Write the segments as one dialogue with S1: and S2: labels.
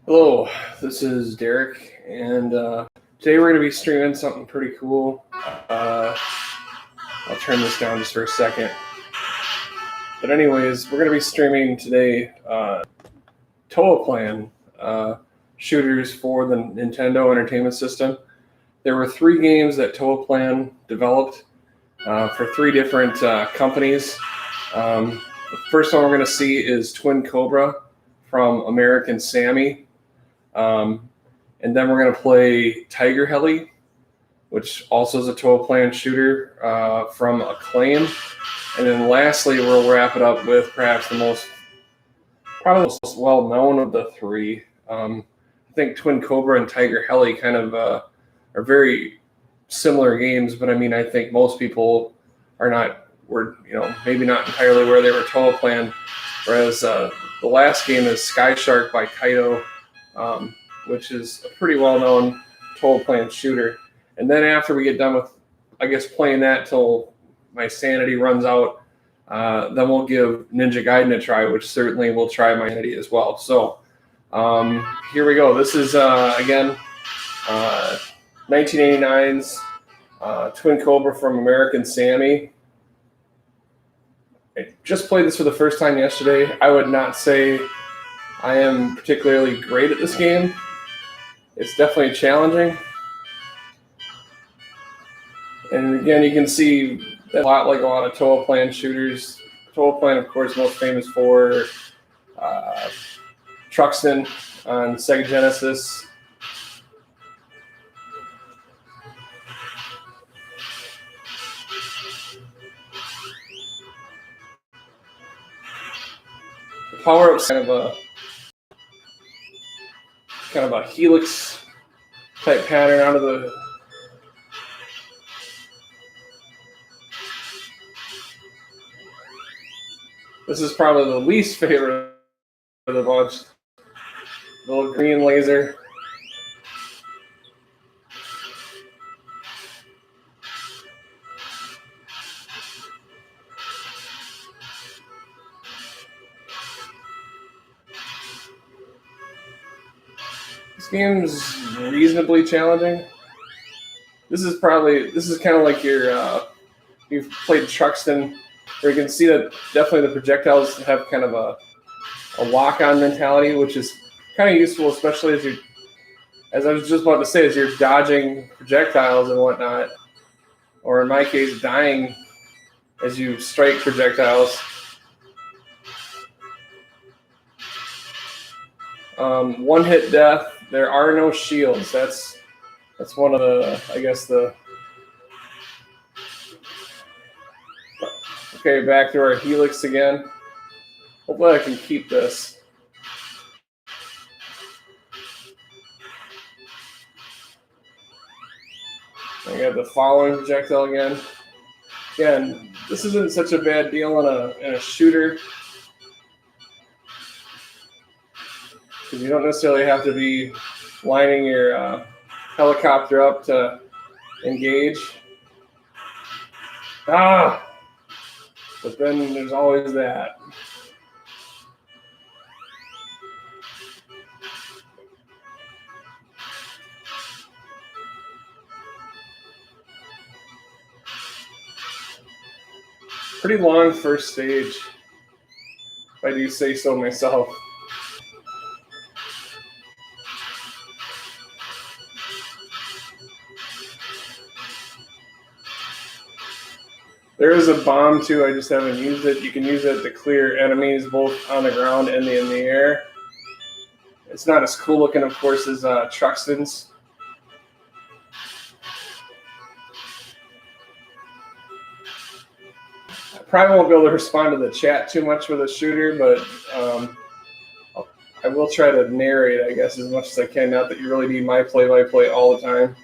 S1: Hello, this is Derek, and today we're going to be streaming something pretty cool. I'll turn this down just for a second. But anyways, we're going to be streaming today Toaplan shooters for the Nintendo Entertainment System. There were 3 games that Toaplan developed for 3 different companies. The first one we're going to see is Twin Cobra from American Sammy. And then we're going to play Heli, which also is a Toaplan shooter from Akklaim. And then lastly, we'll wrap it up with perhaps probably the most well-known of the 3. I think Twin Cobra and Heli kind of are very similar games, but I mean, I think most people were maybe not entirely where they were Toaplan. Whereas the last game is Sky Shark by Taito, which is a pretty well-known Toaplan shooter. And then after we get done with, I guess, playing that till my sanity runs out, then we'll give Ninja Gaiden a try, which certainly will try my sanity as well. So here we go. This is, again, 1989's Twin Cobra from American Sammy. I just played this for the first time yesterday. I would not say I am particularly great at this game. It's definitely challenging. And again, you can see a lot like a lot of Toaplan shooters. Toaplan, of course, most famous for Truxton on Sega Genesis. The power-up's kind of a helix type pattern out of the This is probably the least favorite of the bunch. The little green laser. This game's reasonably challenging. This is kind of like you've played Truxton, where you can see that definitely the projectiles have kind of a lock-on mentality, which is kind of useful, especially as I was just about to say, as you're dodging projectiles and whatnot, or in my case, dying as you strike projectiles. One-hit death. There are no shields. That's one of the, I guess, the... Okay, back to our helix again. Hopefully I can keep this. I got the following projectile again. Again, this isn't such a bad deal in a shooter, because you don't necessarily have to be lining your helicopter up to engage. But then there's always that. Pretty long first stage, if I do say so myself. There is a bomb too, I just haven't used it. You can use it to clear enemies both on the ground and in the air. It's not as cool looking, of course, as Truxton's. I probably won't be able to respond to the chat too much with a shooter, but I will try to narrate, I guess, as much as I can. Not that you really need my play-by-play all the time.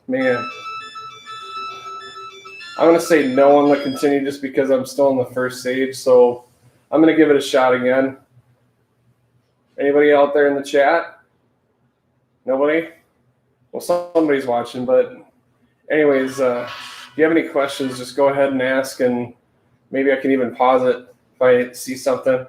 S1: Man. I'm going to say no on the continue just because I'm still in the first stage, so I'm going to give it a shot again. Anybody out there in the chat? Nobody? Well, somebody's watching, but anyways, if you have any questions, just go ahead and ask, and Maybe I can even pause it if I see something.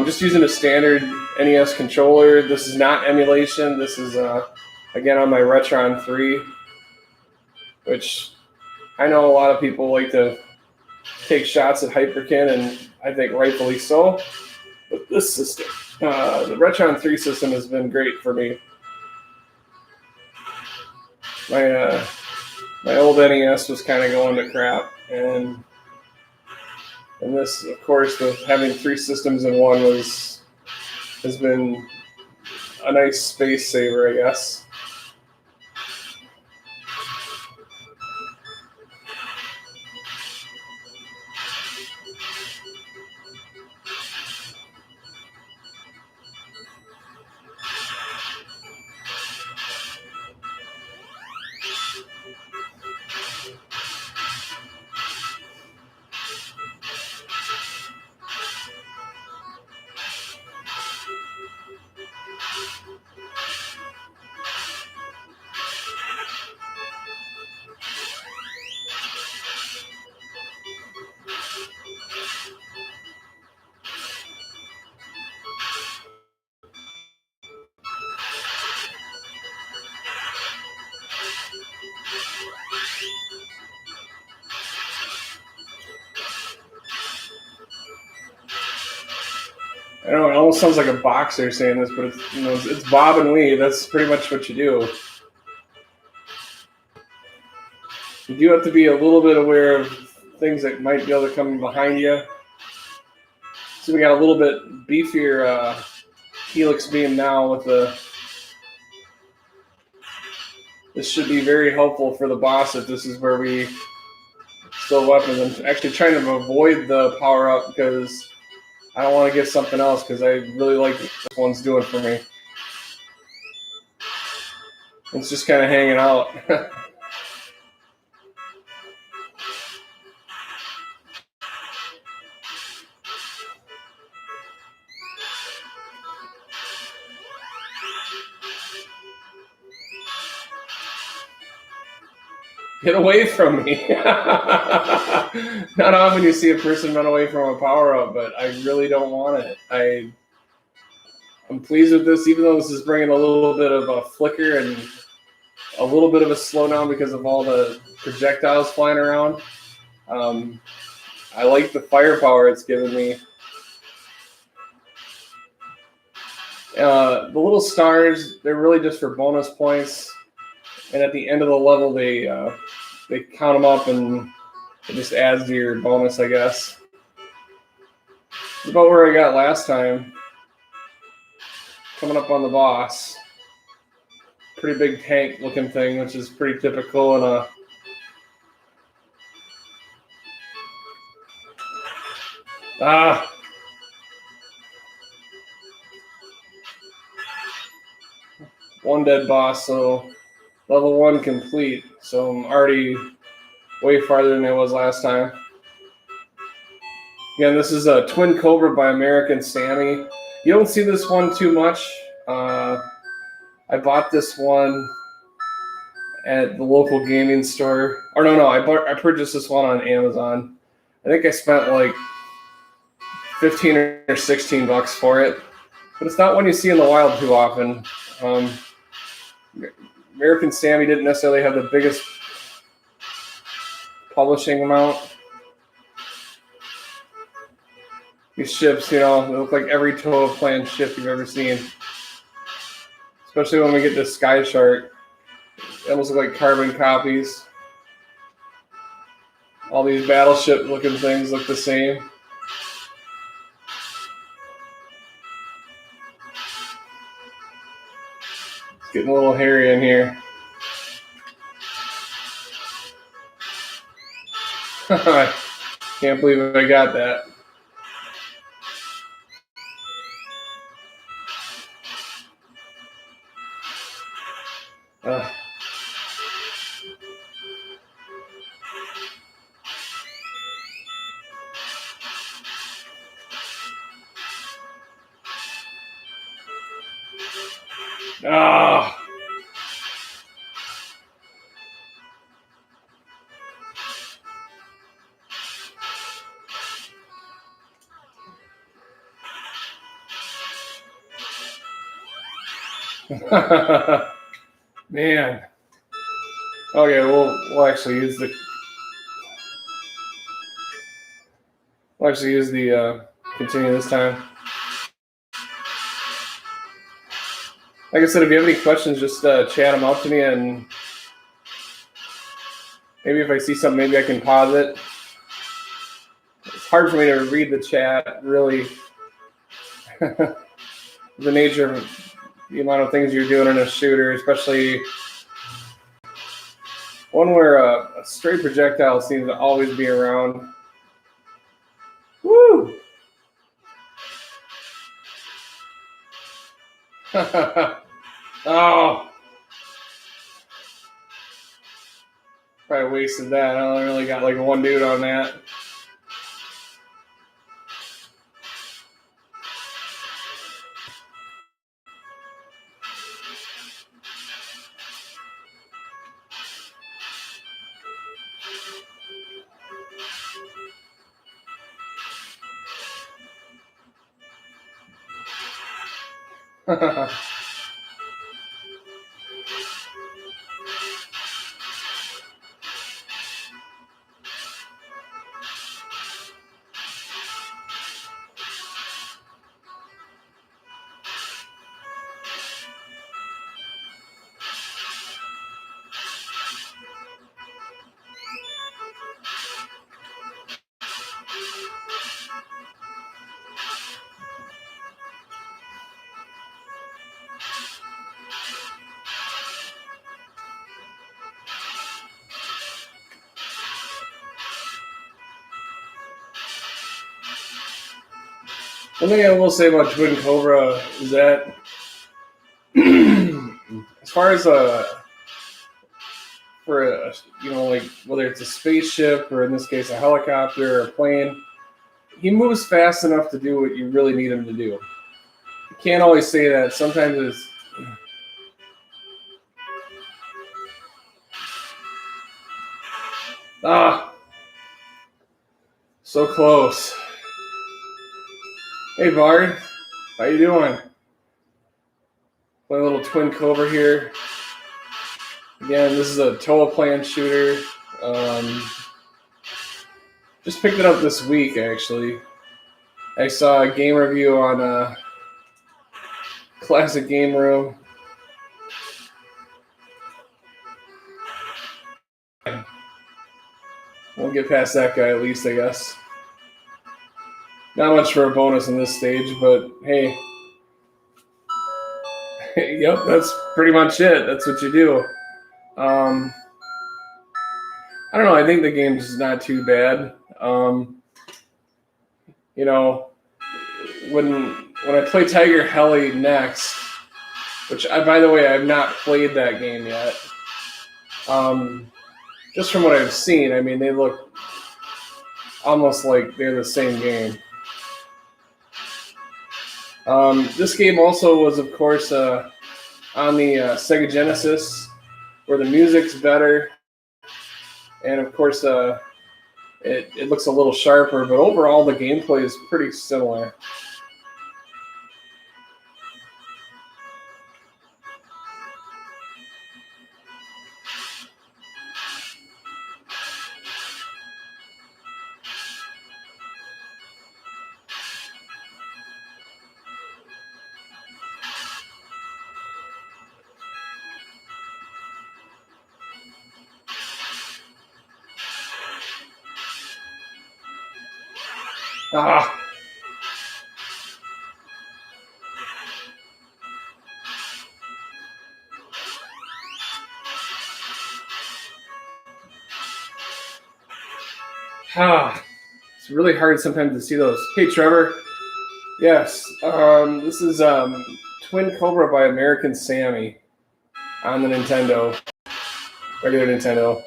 S1: Just using a standard NES controller. This is not emulation. This is, again, on my Retron 3, which I know a lot of people like to take shots at Hyperkin, and I think rightfully so. But this system, the Retron 3 system, has been great for me. My old NES was kind of going to crap, and this, of course, with having 3 systems in one has been a nice space saver, I guess. I don't know, it almost sounds like a boxer saying this, but it's bob and weave. That's pretty much what you do. You do have to be a little bit aware of things that might be able to come behind you. So we got a little bit beefier helix beam now with the. This should be very helpful for the boss if this is where we still weapons. I'm actually trying to avoid the power up because I don't want to get something else because I really like what this one's doing for me. It's just kind of hanging out. Get away from me. Not often you see a person run away from a power-up, but I really don't want it. I'm pleased with this, even though this is bringing a little bit of a flicker and a little bit of a slowdown because of all the projectiles flying around. I like the firepower it's given me. The little stars, they're really just for bonus points. And at the end of the level, they count them up and it just adds to your bonus, I guess. It's about where I got last time. Coming up on the boss. Pretty big tank looking thing, which is pretty typical in a. One dead boss, so level 1 complete. So I'm already way farther than I was last time. Again, this is a Twin Cobra by American Sammy. You don't see this one too much. I bought this one at the local gaming store. Or no, I purchased this one on Amazon. I think I spent like 15 or 16 bucks for it. But it's not one you see in the wild too often. American Sammy didn't necessarily have the biggest publishing amount. These ships, they look like every Toaplan ship you've ever seen. Especially when we get to Sky Shark. They almost look like carbon copies. All these battleship looking things look the same. It's getting a little hairy in here. Can't believe I got that. Man. Okay, we'll actually use the continue this time. Like I said, if you have any questions, just chat them out to me, and maybe if I see something, maybe I can pause it. It's hard for me to read the chat, really. The nature of the amount of things you're doing in a shooter, especially one where a stray projectile seems to always be around. Woo! Oh! Probably wasted that. I only really got like one dude on that. One thing I will say about Twin Cobra is that, as far as like whether it's a spaceship or in this case a helicopter or a plane, he moves fast enough to do what you really need him to do. You can't always say that. Sometimes it's so close. Hey Bard, how you doing? My little Twin Cobra here. Again, this is a Toaplan shooter. Just picked it up this week, actually. I saw a game review on Classic Game Room. We'll get past that guy at least, I guess. Not much for a bonus in this stage, but hey. Yep, that's pretty much it. That's what you do. I don't know. I think the game's not too bad. When I play Tiger Heli next, which by the way, I've not played that game yet. Just from what I've seen, I mean, they look almost like they're the same game. This game also was, of course, on the Sega Genesis, where the music's better, and of course, it looks a little sharper, but overall the gameplay is pretty similar. It's really hard sometimes to see those. Hey, Trevor. Yes, this is Twin Cobra by American Sammy on the Nintendo, regular Nintendo.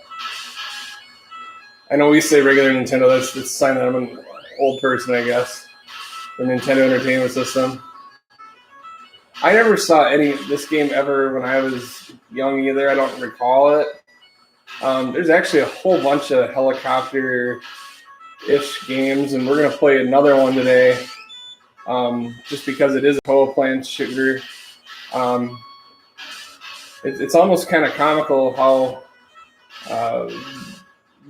S1: I know we say regular Nintendo. That's a sign that I'm an old person, I guess. The Nintendo Entertainment System. I never saw this game ever when I was young either. I don't recall it. There's actually a whole bunch of helicopter-ish games, and we're going to play another one today, just because it is a Toaplan shooter. It's almost kind of comical how uh,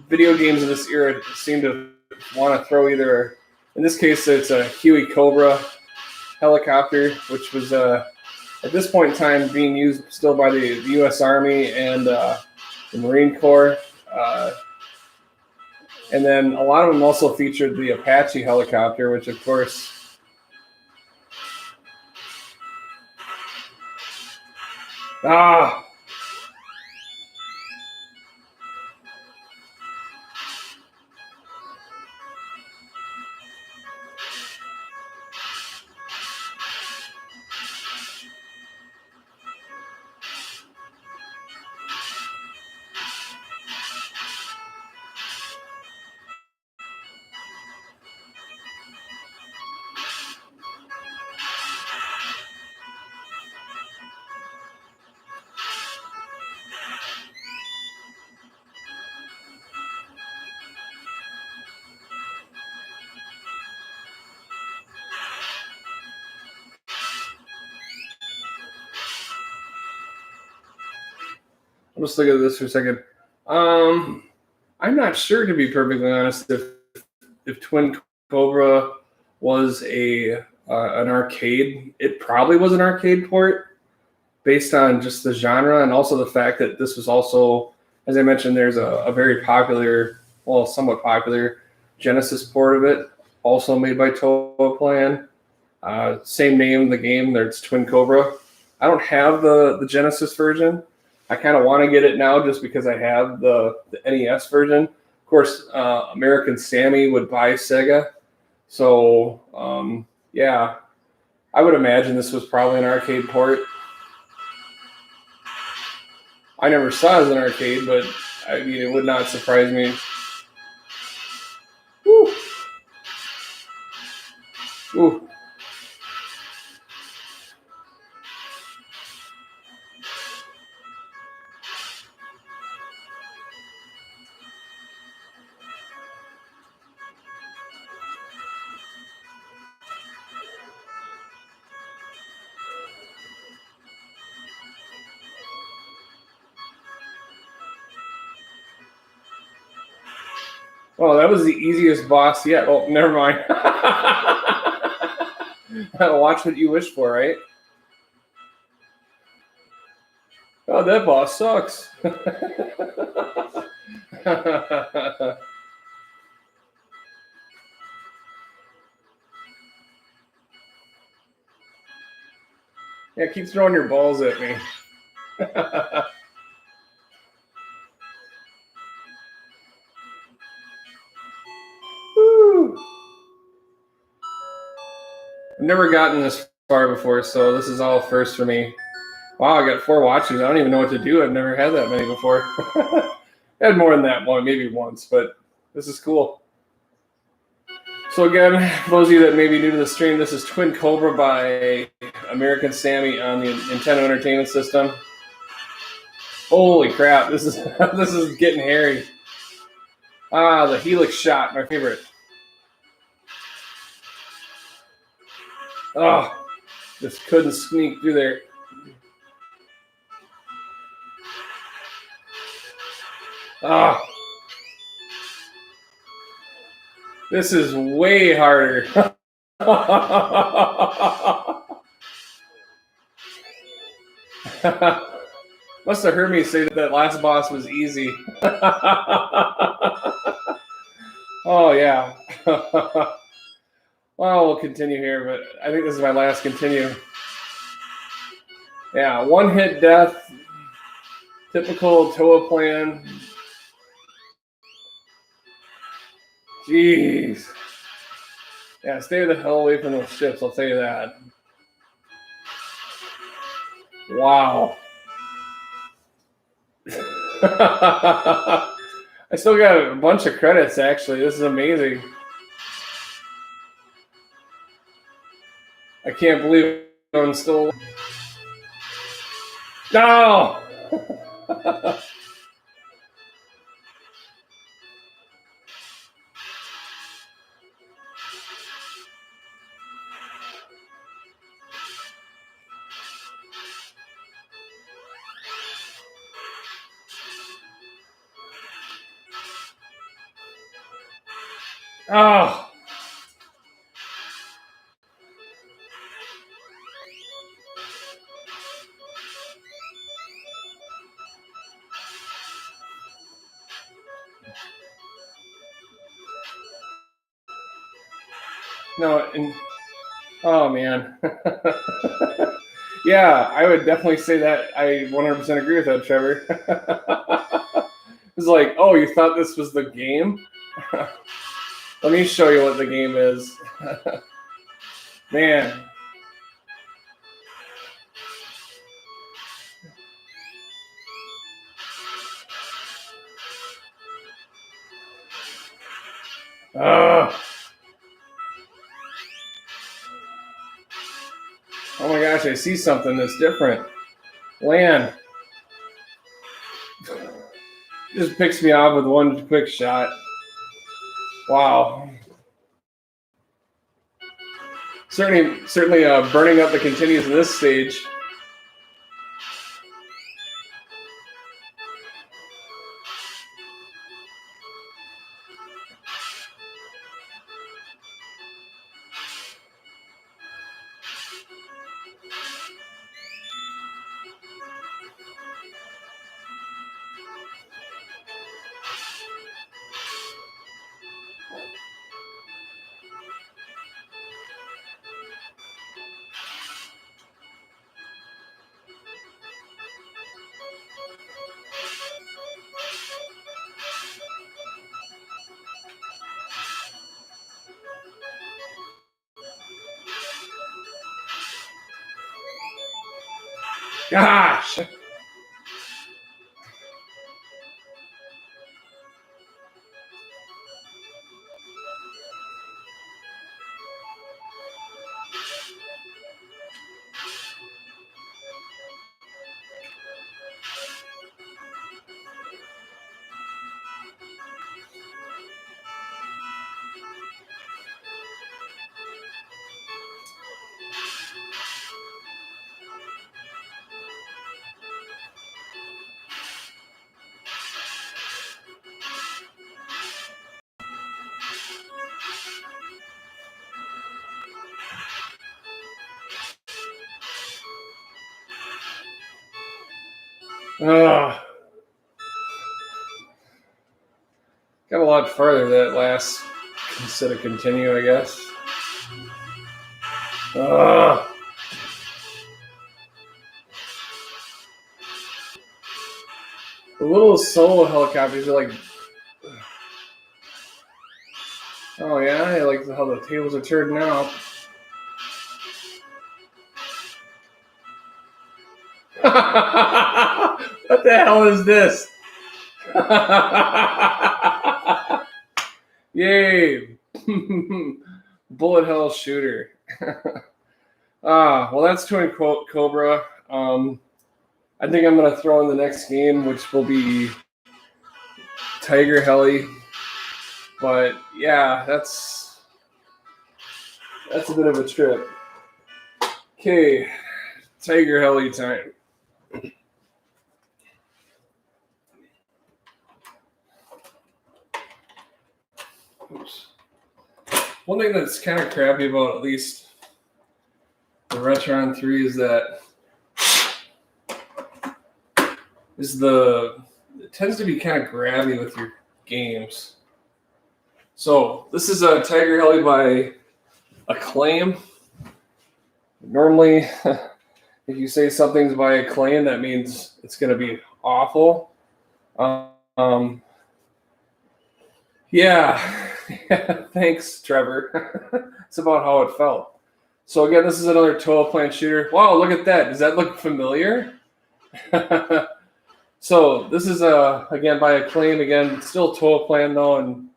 S1: video games of this era seem to want to throw either, in this case, it's a Huey Cobra helicopter, which was at this point in time being used still by the U.S. Army and the Marine Corps. Uh, and then a lot of them also featured the Apache helicopter, which of course. Ah, let's look at this for a second. Um, I'm not sure, to be perfectly honest, if Twin Cobra was a an arcade. It probably was an arcade port based on just the genre and also the fact that this was also, as I mentioned, there's a very popular, well, somewhat popular Genesis port of it, also made by Toaplan. Same name, the game. There's Twin Cobra. I don't have the Genesis version. I kind of want to get it now just because I have the NES version. Of course, American Sammy would buy Sega. So, yeah, I would imagine this was probably an arcade port. I never saw it as an arcade, but I mean, it would not surprise me. Woo. Woo. Oh, that was the easiest boss yet. Oh, never mind. Watch what you wish for, right? Oh, that boss sucks. Yeah, keep throwing your balls at me. Woo. I've never gotten this far before, so this is all first for me. Wow, I got 4 watches. I don't even know what to do. I've never had that many before. I had more than that one, maybe once, but this is cool. So again, for those of you that may be new to the stream, this is Twin Cobra by American Sammy on the Nintendo Entertainment System. Holy crap, this is this is getting hairy. Ah, the helix shot, my favorite. Oh, just couldn't sneak through there. Ah, this is way harder. Must have heard me say that last boss was easy. Oh, yeah. Well, we'll continue here, but I think this is my last continue. Yeah, one hit death. Typical Toaplan. Jeez. Yeah, stay the hell away from those ships, I'll tell you that. Wow. I still got a bunch of credits, actually. This is amazing. I can't believe I'm still. No! Oh. No, and oh man. Yeah, I would definitely say that. I 100% agree with that, Trevor. It's like, oh, you thought this was the game? Let me show you what the game is. Man. Oh, oh my gosh, I see something that's different. Land. Just picks me off with one quick shot. Wow. Certainly, burning up the continues in this stage. Gosh. Ugh. Got a lot further that last instead of continue, I guess. Ugh. The little solo helicopters are like, oh yeah, I like how the tables are turned now. What the hell is this? Yay! Bullet hell shooter. Well, that's Twin Cobra. I think I'm gonna throw in the next game, which will be Tiger Heli. But yeah, that's a bit of a trip. Okay, Tiger Heli time. Oops. One thing that's kind of crappy about at least the Retron 3 is that it tends to be kind of grabby with your games. So this is a Tiger Heli by Akklaim. Normally, if you say something's by Akklaim, that means it's going to be awful. Yeah. Thanks, Trevor. It's about how it felt. So again, this is another Toaplan shooter. Wow, look at that. Does that look familiar? So this is again by Akklaim. Again, still Toaplan though, and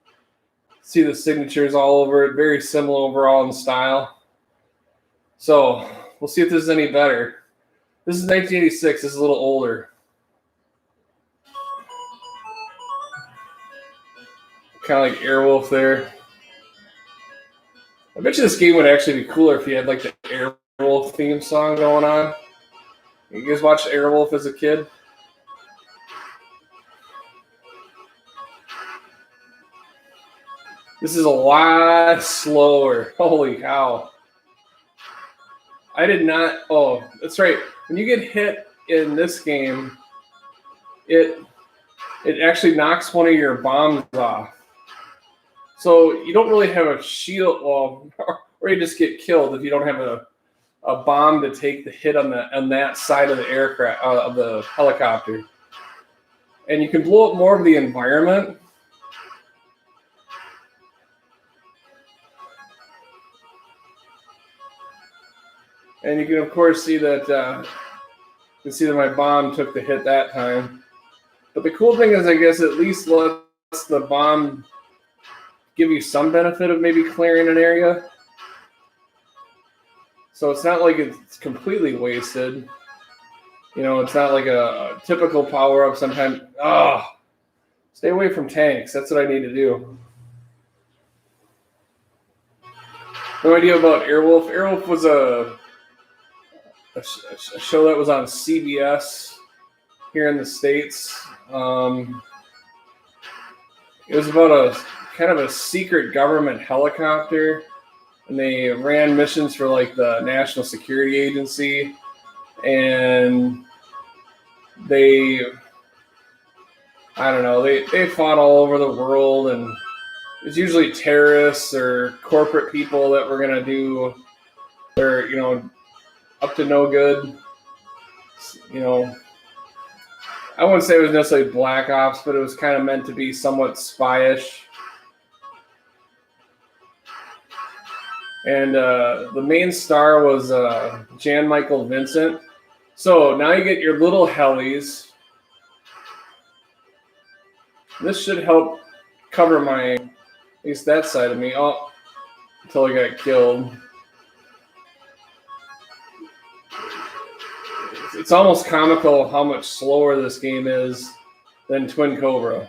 S1: see the signatures all over it. Very similar overall in style. So we'll see if this is any better. This is 1986. This is a little older. Kind of like Airwolf there. I bet you this game would actually be cooler if you had like the Airwolf theme song going on. You guys watched Airwolf as a kid? This is a lot slower. Holy cow. I did not. Oh, that's right. When you get hit in this game, it actually knocks one of your bombs off. So you don't really have a shield, well, or you just get killed if you don't have a bomb to take the hit on that side of the aircraft of the helicopter. And you can blow up more of the environment. And you can of course see that my bomb took the hit that time. But the cool thing is, I guess, at least lets the bomb give you some benefit of maybe clearing an area. So it's not like it's completely wasted. You know, it's not like a typical power-up sometimes. Stay away from tanks. That's what I need to do. No idea about Airwolf. Airwolf was a show that was on CBS here in the States. It was about a kind of a secret government helicopter, and they ran missions for like the National Security Agency, and they fought all over the world, and it's usually terrorists or corporate people that were going to do their, up to no good. I wouldn't say it was necessarily Black Ops, but it was kind of meant to be somewhat spyish. And the main star was Jan Michael Vincent. So now you get your little helis. This should help cover at least that side of me. Oh, until I got killed. It's almost comical how much slower this game is than Twin Cobra.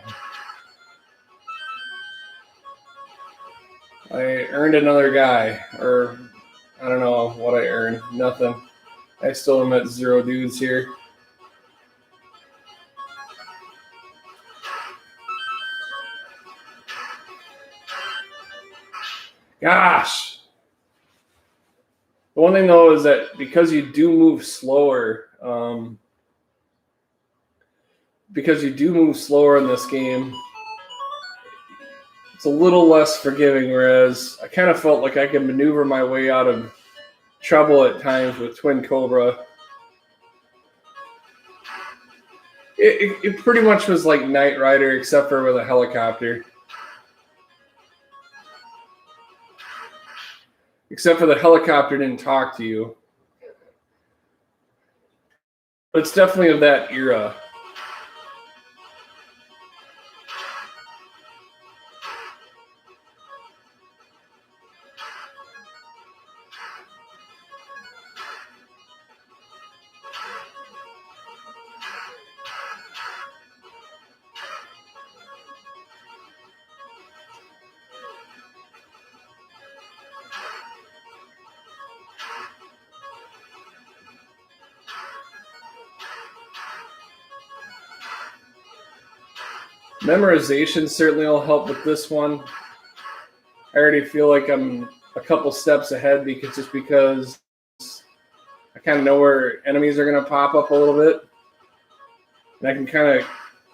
S1: I earned another guy, or I don't know what I earned. Nothing. I still am at 0 dudes here. Gosh. The one thing though is that because you do move slower, in this game, it's a little less forgiving, whereas I kind of felt like I could maneuver my way out of trouble at times with Twin Cobra. It pretty much was like Knight Rider, except for with a helicopter. Except for the helicopter didn't talk to you. But it's definitely of that era. Memorization certainly will help with this one. I already feel like I'm a couple steps ahead because I kind of know where enemies are going to pop up a little bit. And I can kind of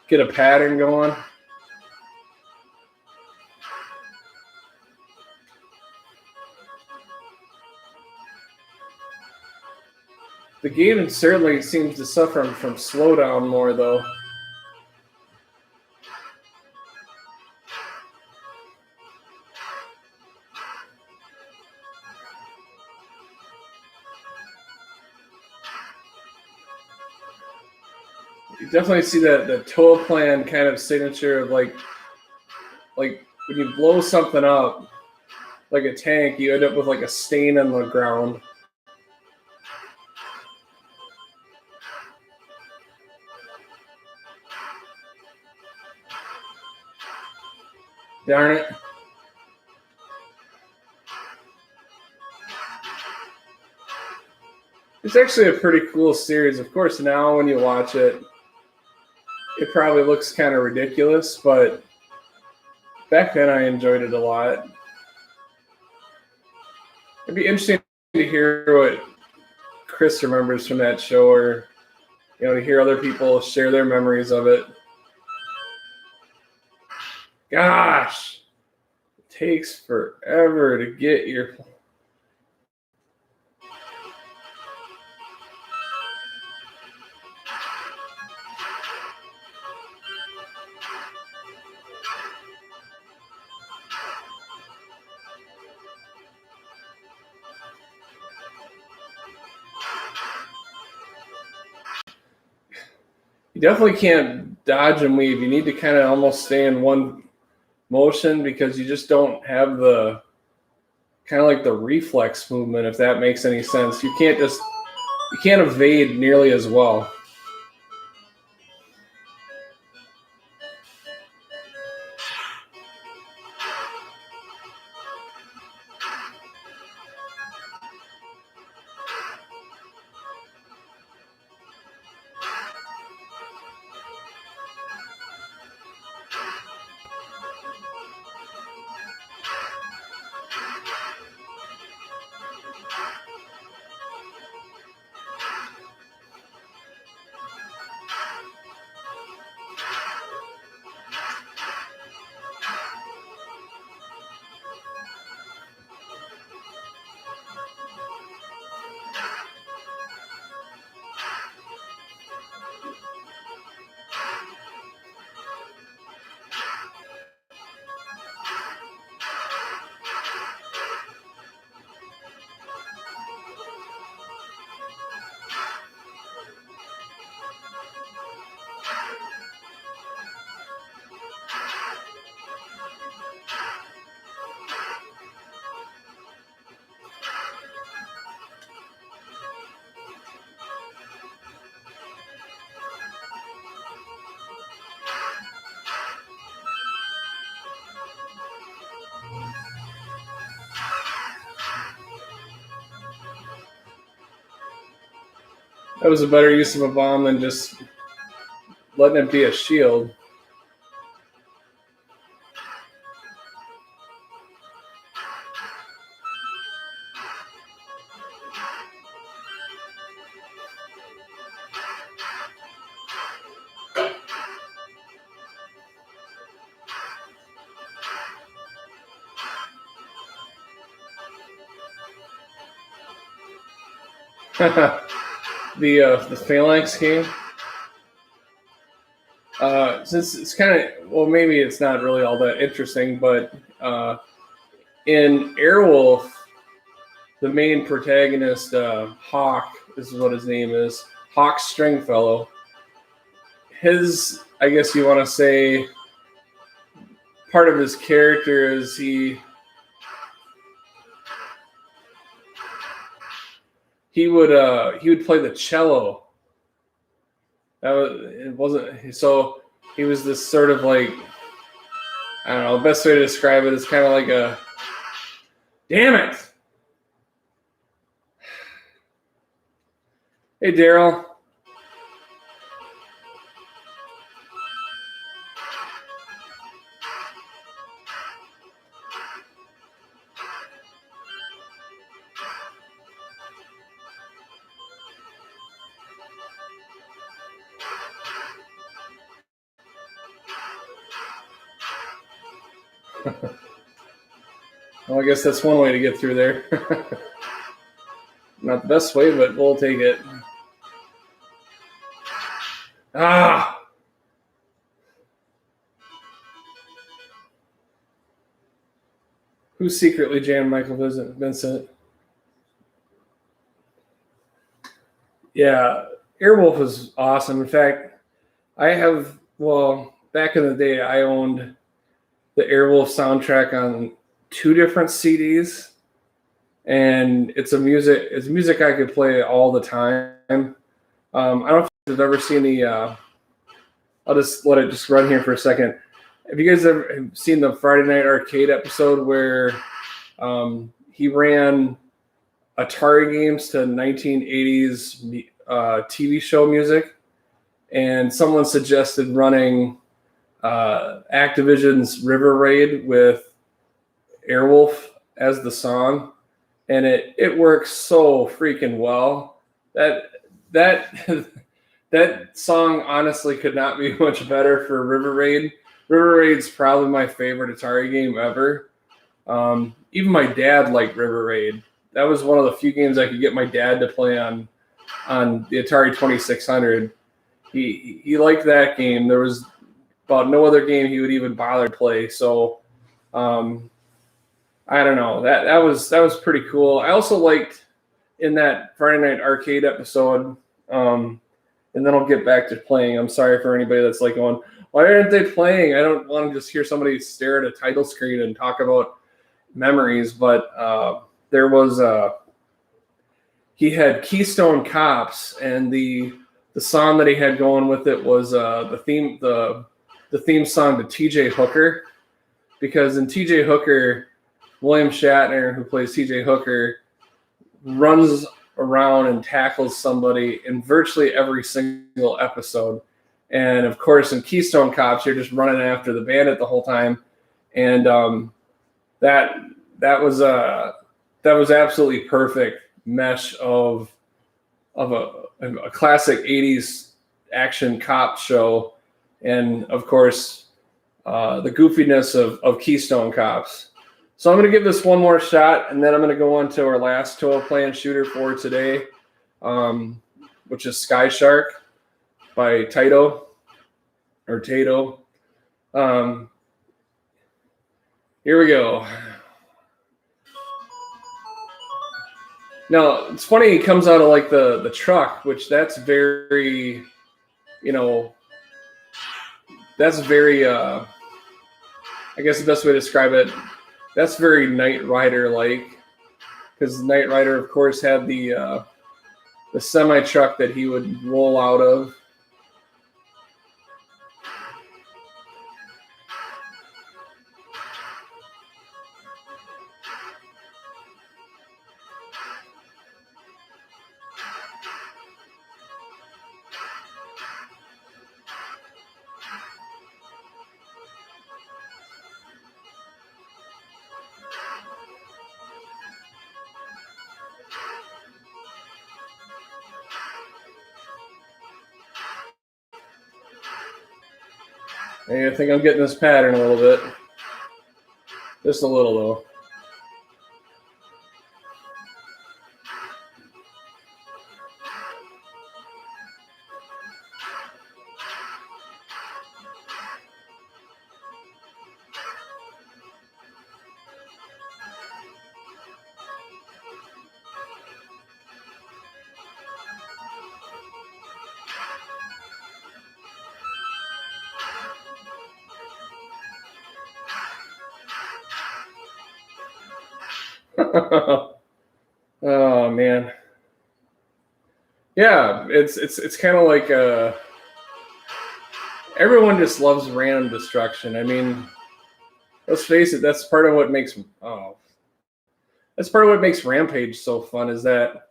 S1: get a pattern going. The game certainly seems to suffer from slowdown more, though. You definitely see the Toaplan kind of signature of like when you blow something up, like a tank, you end up with like a stain on the ground. Darn it. It's actually a pretty cool series. Of course, now when you watch it, it probably looks kind of ridiculous, but back then I enjoyed it a lot. It'd be interesting to hear what Chris remembers from that show, or to hear other people share their memories of it. Gosh, it takes forever to get your. You definitely can't dodge and weave. You need to kind of almost stay in one motion because you just don't have the kind of like the reflex movement, if that makes any sense. You can't evade nearly as well. That was a better use of a bomb than just letting it be a shield. The phalanx game. Since it's kind of, well, maybe it's not really all that interesting, but in Airwolf, the main protagonist, Hawk, is what his name is, Hawk Stringfellow. His, I guess you want to say, part of his character is he would play the cello. It wasn't so. He was this sort of like, I don't know. The best way to describe it is kind of like a, damn it. Hey, Daryl. Well, I guess that's one way to get through there. Not the best way, but we'll take it. Ah! Who secretly jammed Michael Vincent? Yeah, Airwolf was awesome. In fact, back in the day, I owned the Airwolf soundtrack on 2 different CDs, and it's music I could play all the time. I don't know if you've ever seen the. I'll just let it just run here for a second. Have you guys ever seen the Friday Night Arcade episode where he ran Atari games to 1980s TV show music, and someone suggested running Activision's River Raid with Airwolf as the song, and it works so freaking well. That that song honestly could not be much better for River Raid. River Raid's probably my favorite Atari game ever. Even my dad liked River Raid. That was one of the few games I could get my dad to play on the Atari 2600. He liked that game. There was about no other game he would even bother to play. So I don't know. That was pretty cool. I also liked in that Friday Night Arcade episode, and then I'll get back to playing. I'm sorry for anybody that's like going, why aren't they playing? I don't want to just hear somebody stare at a title screen and talk about memories, but there was he had Keystone Cops, and the song that he had going with it was the theme song to T.J. Hooker, because in T.J. Hooker, William Shatner, who plays T.J. Hooker, runs around and tackles somebody in virtually every single episode. And of course, in Keystone Cops, you're just running after the bandit the whole time, and that was absolutely perfect mesh of a classic 80s action cop show, and of course the goofiness of Keystone Cops. So I'm going to give this one more shot, and then I'm going to go on to our last Toaplan shooter for today, which is Sky Shark by Taito. Here we go. Now, it's funny, it comes out of like the truck, which that's very, I guess the best way to describe it, that's very Knight Rider-like, because Knight Rider, of course, had the semi-truck that he would roll out of. I think I'm getting this pattern a little bit. Just a little, though. Oh man, yeah, it's kind of like everyone just loves random destruction. I mean, let's face it, that's part of what makes Rampage so fun, is that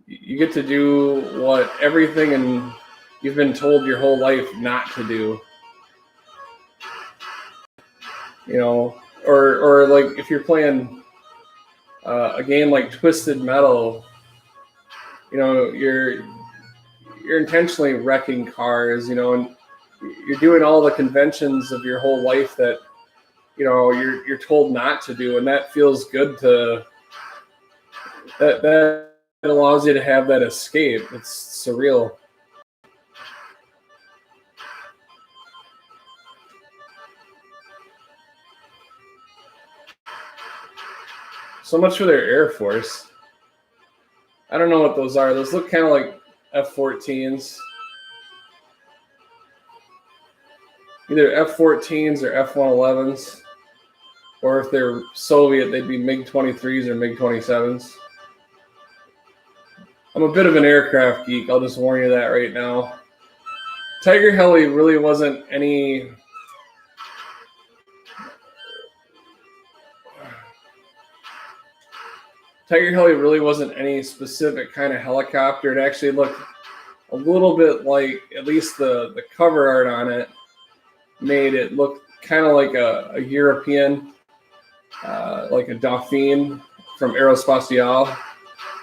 S1: you get to do what everything and you've been told your whole life not to do. Or like if you're playing a game like Twisted Metal, you're intentionally wrecking cars, and you're doing all the conventions of your whole life that you're told not to do, and that feels good that allows you to have that escape. It's surreal. So much for their Air Force. I don't know what those are. Those look kind of like F-14s. Either F-14s or F-111s. Or if they're Soviet, they'd be MiG-23s or MiG-27s. I'm a bit of an aircraft geek. I'll just warn you that right now. Tiger Heli really wasn't any... Tiger Heli really wasn't any specific kind of helicopter. It actually looked a little bit like, at least the cover art on it, made it look kind of like a European, like a Dauphine from Aerospatiale.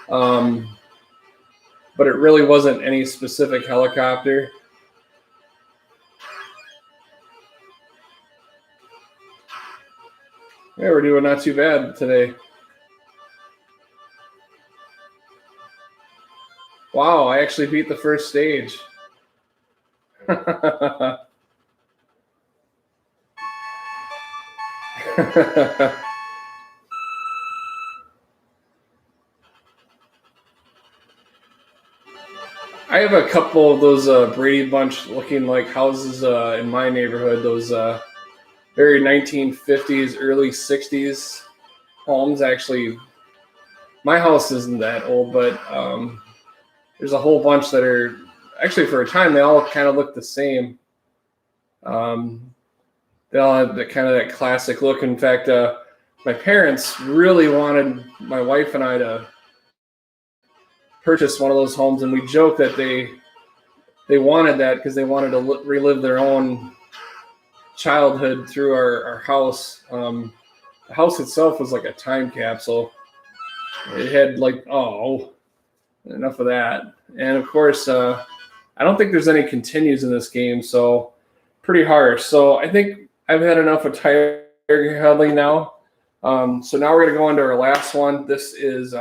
S1: But it really wasn't any specific helicopter. Yeah, we're doing not too bad today. Wow, I actually beat the first stage. I have a couple of those Brady Bunch looking like houses in my neighborhood. Those very 1950s, early 60s homes. Actually, my house isn't that old, but there's a whole bunch that are actually, for a time, they all kind of look the same. They all have that kind of that classic look. In fact, my parents really wanted my wife and I to purchase one of those homes, and we joked that they wanted that because they wanted to relive their own childhood through our house. The house itself was like a time capsule. It had enough of that. And of course, I don't think there's any continues in this game, so pretty harsh. So I think I've had enough of Tiger Heli now. So now we're going to go into our last one. This is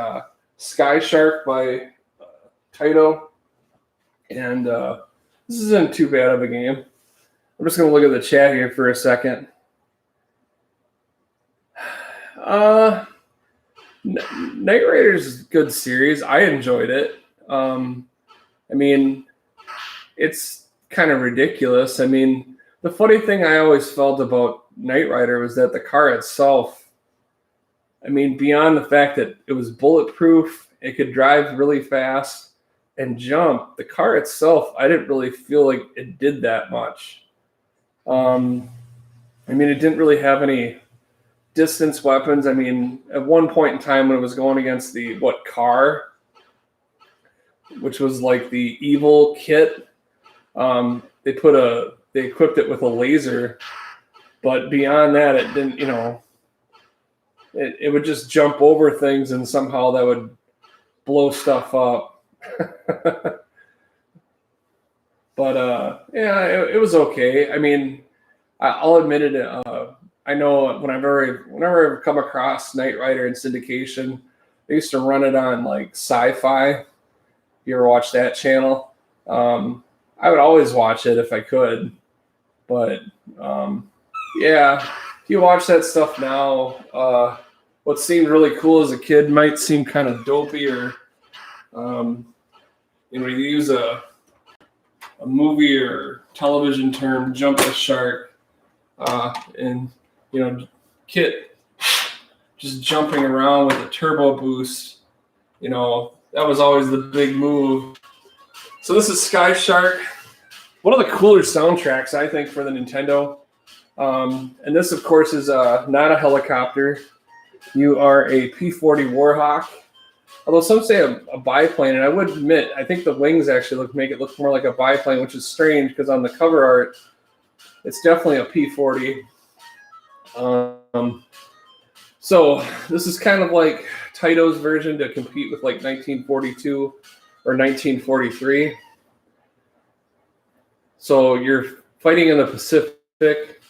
S1: Sky Shark by Taito. And this isn't too bad of a game. I'm just going to look at the chat here for a second. Knight Rider's is a good series. I enjoyed it. I mean, it's kind of ridiculous. I mean, the funny thing I always felt about Knight Rider was that the car itself, I mean, beyond the fact that it was bulletproof, it could drive really fast and jump, the car itself, I didn't really feel like it did that much. I mean, it didn't really have any distance weapons. I mean, at one point in time when it was going against the car, which was like the evil kit, they equipped it with a laser, but beyond that, it didn't. It would just jump over things, and somehow that would blow stuff up. But yeah, it was okay. I mean, I'll admit it. I know whenever I come across Knight Rider in syndication, I used to run it on like Sci-Fi. You ever watch that channel? I would always watch it if I could, but yeah, if you watch that stuff now, what seemed really cool as a kid might seem kind of dopey, or you use a movie or television term, jump the shark, and Kit just jumping around with a turbo boost, that was always the big move. So this is Sky Shark, one of the cooler soundtracks, I think, for the Nintendo. And this, of course, is not a helicopter. You are a P-40 Warhawk. Although some say a biplane, and I would admit, I think the wings actually make it look more like a biplane, which is strange because on the cover art, it's definitely a P-40. So this is kind of like Taito's version to compete with like 1942 or 1943. So you're fighting in the Pacific.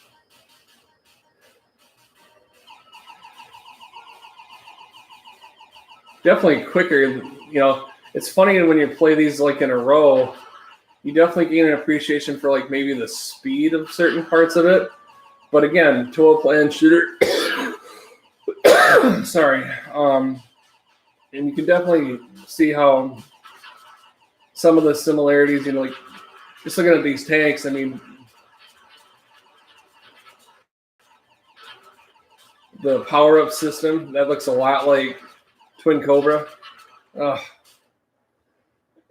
S1: Definitely quicker. It's funny when you play these like in a row, you definitely gain an appreciation for like maybe the speed of certain parts of it. But again, Toaplan shooter. Sorry. And you can definitely see how some of the similarities, like just looking at these tanks, I mean, the power-up system, that looks a lot like Twin Cobra.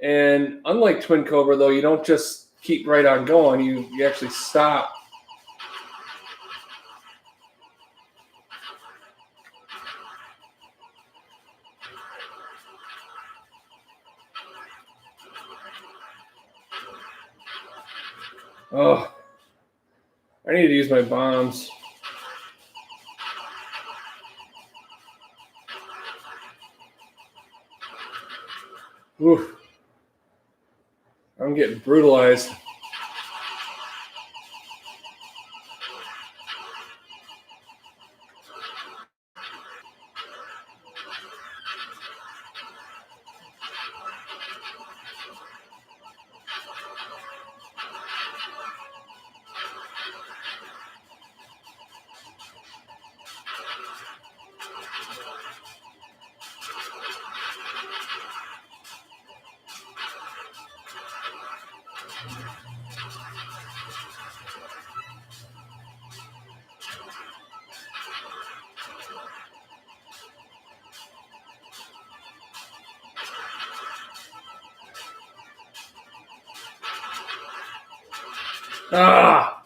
S1: And unlike Twin Cobra, though, you don't just keep right on going. You actually stop. Oh, I need to use my bombs. Oof. I'm getting brutalized. Ah!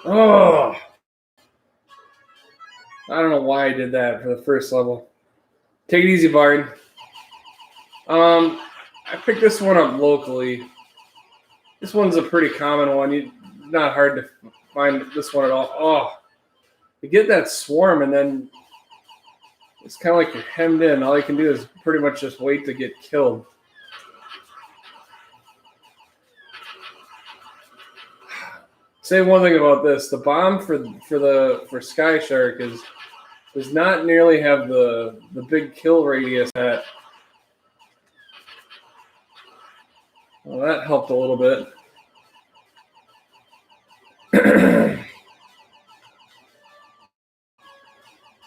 S1: Oh! I don't know why I did that for the first level. Take it easy, Bard. I picked this one up locally. This one's a pretty common one. Not hard to find this one at all. Oh, you get that swarm, and then it's kind of like you're hemmed in. All you can do is pretty much just wait to get killed. Say one thing about this: the bomb for Sky Shark does not nearly have the big kill radius that. Well, that helped a little bit.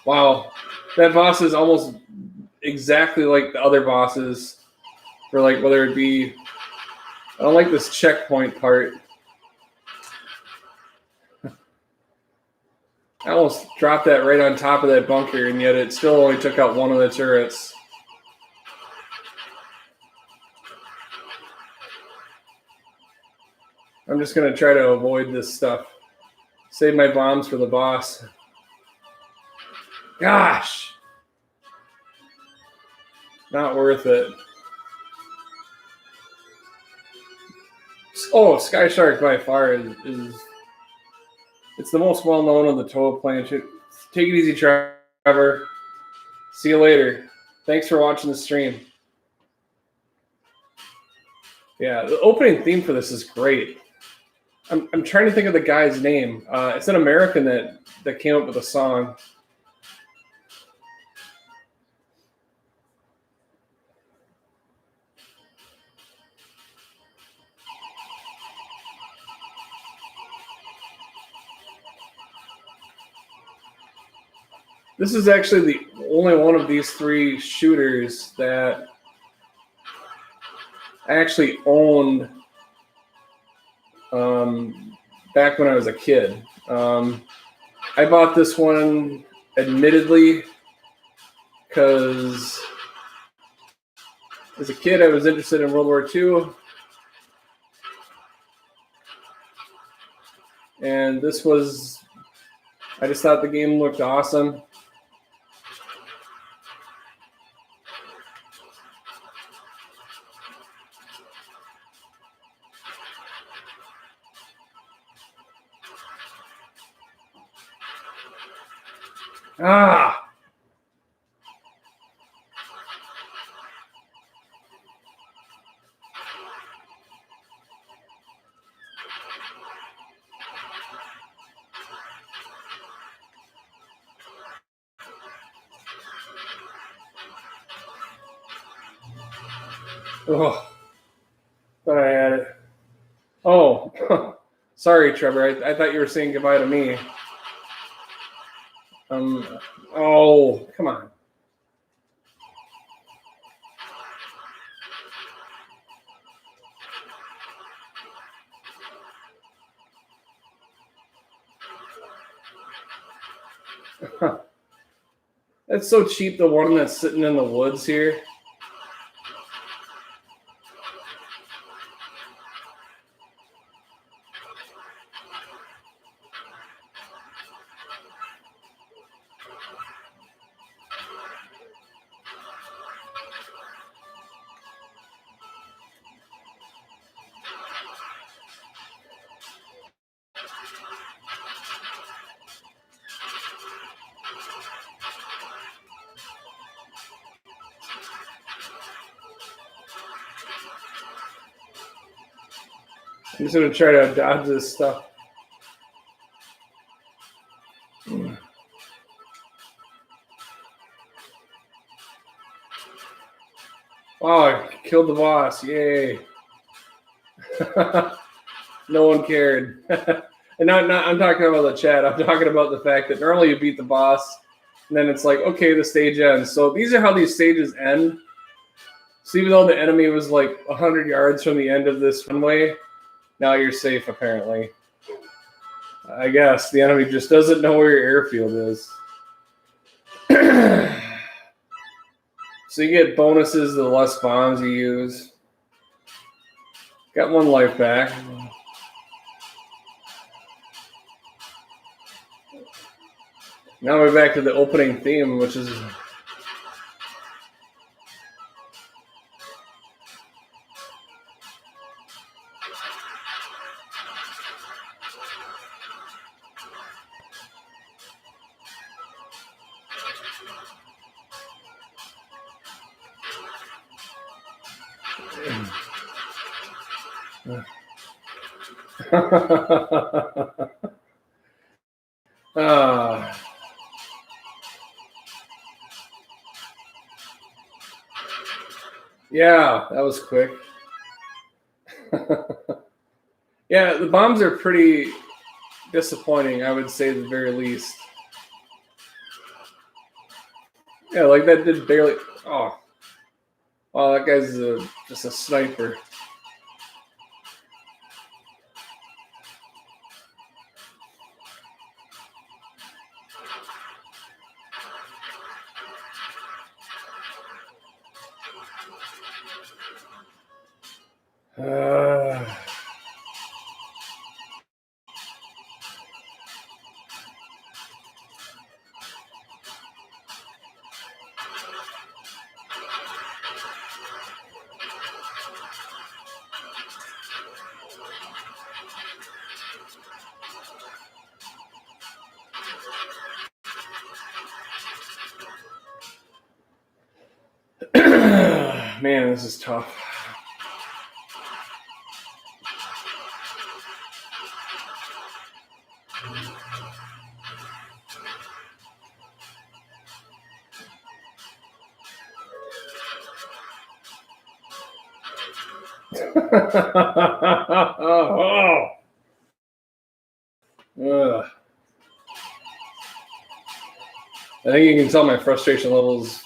S1: Wow, that boss is almost exactly like the other bosses. For like whether it be, I don't like this checkpoint part. I almost dropped that right on top of that bunker, and yet it still only took out one of the turrets. I'm just going to try to avoid this stuff. Save my bombs for the boss. Gosh! Not worth it. Oh, Sky Shark by far is it's the most well-known of the Toaplan. Take it easy, Trevor. See you later. Thanks for watching the stream. Yeah, the opening theme for this is great. I'm trying to think of the guy's name. It's an American that came up with a song. This is actually the only one of these three shooters that I actually owned back when I was a kid. I bought this one admittedly because as a kid I was interested in World War II. And this was, I just thought the game looked awesome. Ah! Oh, thought I had it. Oh, sorry, Trevor. I thought you were saying goodbye to me. Oh, come on. That's so cheap, the one that's sitting in the woods here. I'm just gonna try to dodge this stuff. Oh, I killed the boss. Yay. No one cared. And not, I'm talking about the chat. I'm talking about the fact that normally you beat the boss, and then it's like, okay, the stage ends. So these are how these stages end. So even though the enemy was like 100 yards from the end of this runway, now you're safe, apparently. I guess the enemy just doesn't know where your airfield is. So you get bonuses the less bombs you use. Got 1 life back. Now we're back to the opening theme, which is... Yeah, that was quick. Yeah, the bombs are pretty disappointing, I would say, at the very least. Yeah, like that did barely... Oh. Wow, that guy's just a sniper. Man, this is tough. Oh. Ugh. I think you can tell my frustration levels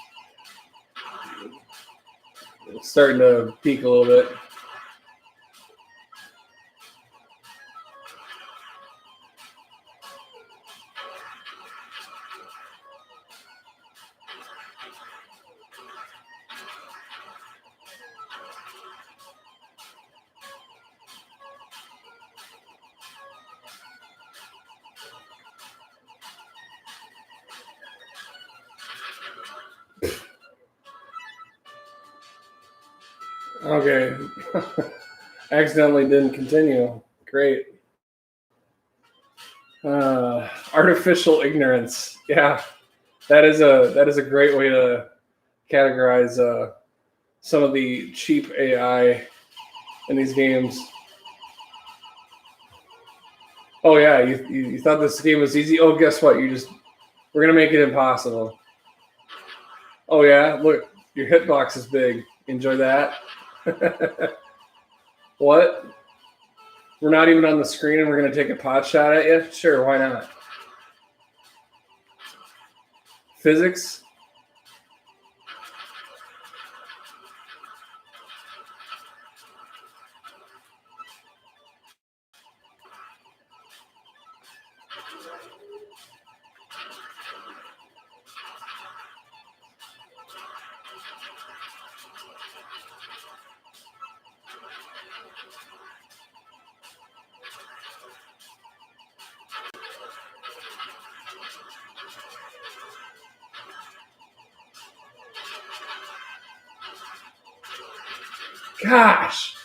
S1: starting to peak a little bit. Okay. Accidentally didn't continue. Great. Artificial ignorance. Yeah, that is a great way to categorize some of the cheap AI in these games. Oh yeah, you thought this game was easy? Oh, guess what? We're gonna make it impossible. Oh yeah, look, your hitbox is big. Enjoy that. What? We're not even on the screen and we're gonna take a pot shot at you? Sure, why not? Physics? Gosh.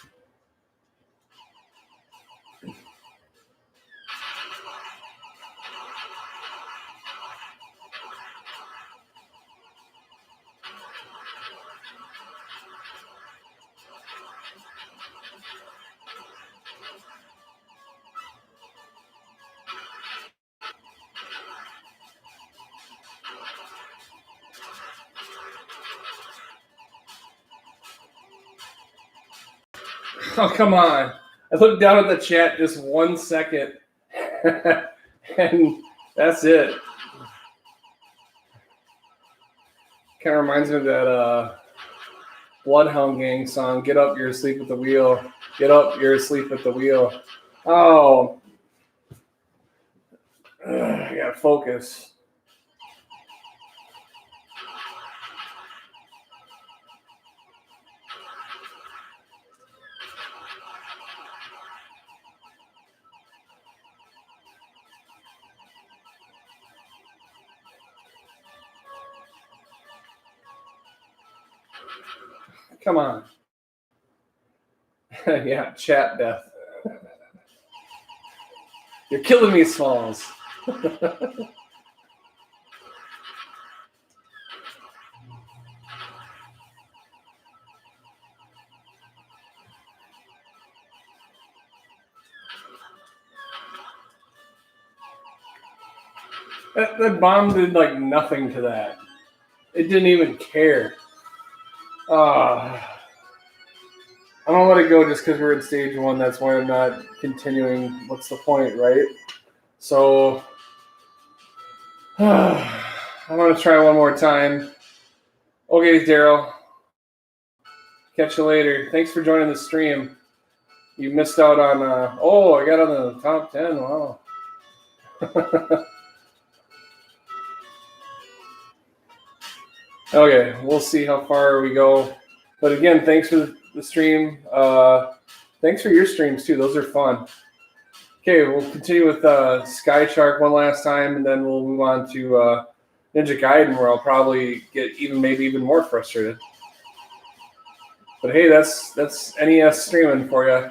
S1: Oh, come on. I looked down at the chat just 1 second, and that's it. Kind of reminds me of that Bloodhound Gang song, Get Up, You're Asleep at the Wheel. Get up, you're asleep at the wheel. Oh. I gotta focus. Come on. Yeah, chat death. You're killing me, Smalls. That bomb did like nothing to that. It didn't even care. I'm gonna let it go just because we're in stage 1. That's why I'm not continuing. What's the point, right? So I'm gonna try one more time. Okay, Daryl. Catch you later. Thanks for joining the stream. You missed out on. I got on the top 10. Wow. Okay, we'll see how far we go. But again, thanks for the stream. Thanks for your streams too. Those are fun. Okay, we'll continue with Sky Shark one last time, and then we'll move on to Ninja Gaiden, where I'll probably get maybe even more frustrated. But hey, that's NES streaming for you.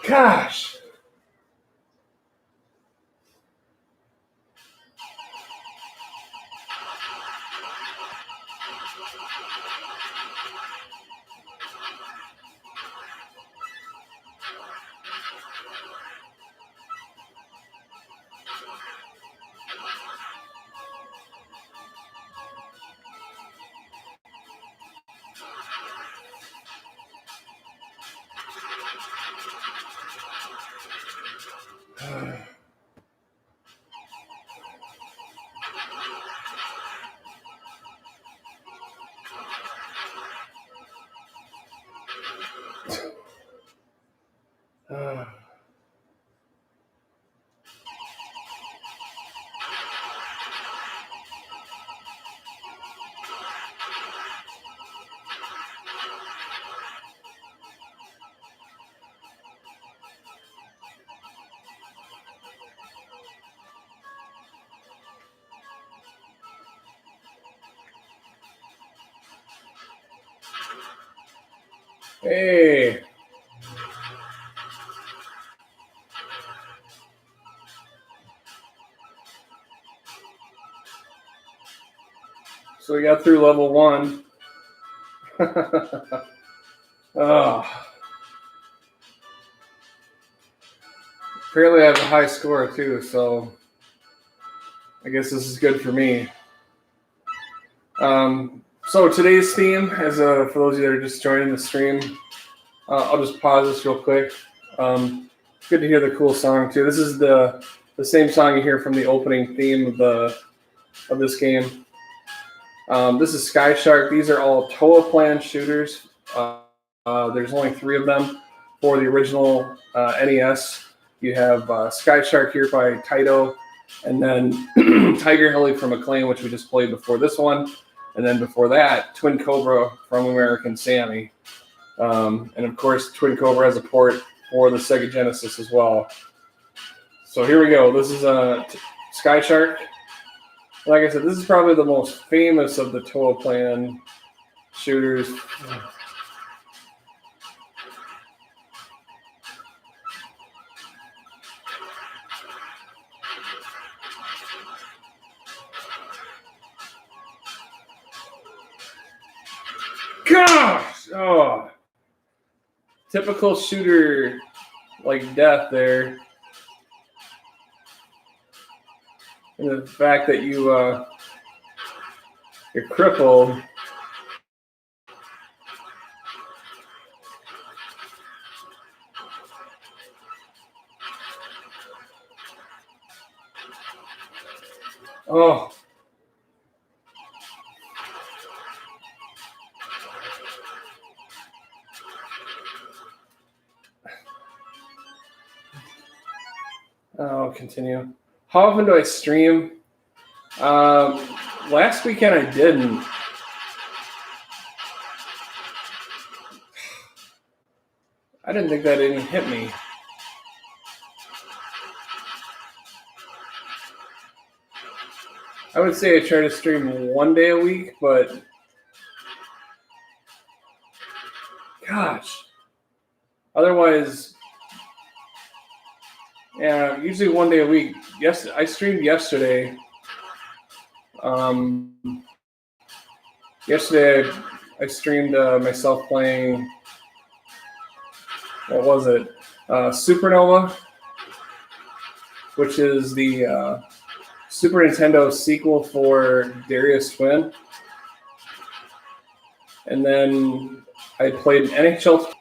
S1: Gosh. Hey. So we got through level 1. Oh. Apparently I have a high score too, so I guess this is good for me. So today's theme, for those of you that are just joining the stream, I'll just pause this real quick. Good to hear the cool song too. This is the the same song you hear from the opening theme of this game. This is Sky Shark. These are all Toaplan shooters. There's only 3 of them for the original NES. You have Sky Shark here by Taito, and then Tiger Heli from Akklaim, which we just played before this one. And then before that, Twin Cobra from American Sammy. And of course, Twin Cobra has a port for the Sega Genesis as well. So here we go. This is Sky Shark. Like I said, this is probably the most famous of the Toaplan shooters. Gosh! Oh. Typical shooter like death there. And the fact that you're crippled. Oh. I'll continue. How often do I stream? Last weekend I didn't. I didn't think that even hit me. I would say I try to stream 1 day a week, but gosh. Otherwise, yeah, usually 1 day a week. Yes, I streamed yesterday. Yesterday I streamed myself playing, what was it? Supernova, which is the Super Nintendo sequel for Darius Twin. And then I played NHL,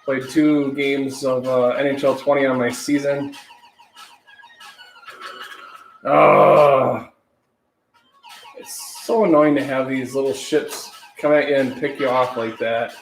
S1: played 2 games of NHL 20 on my season. Oh, it's so annoying to have these little ships come at you and pick you off like that.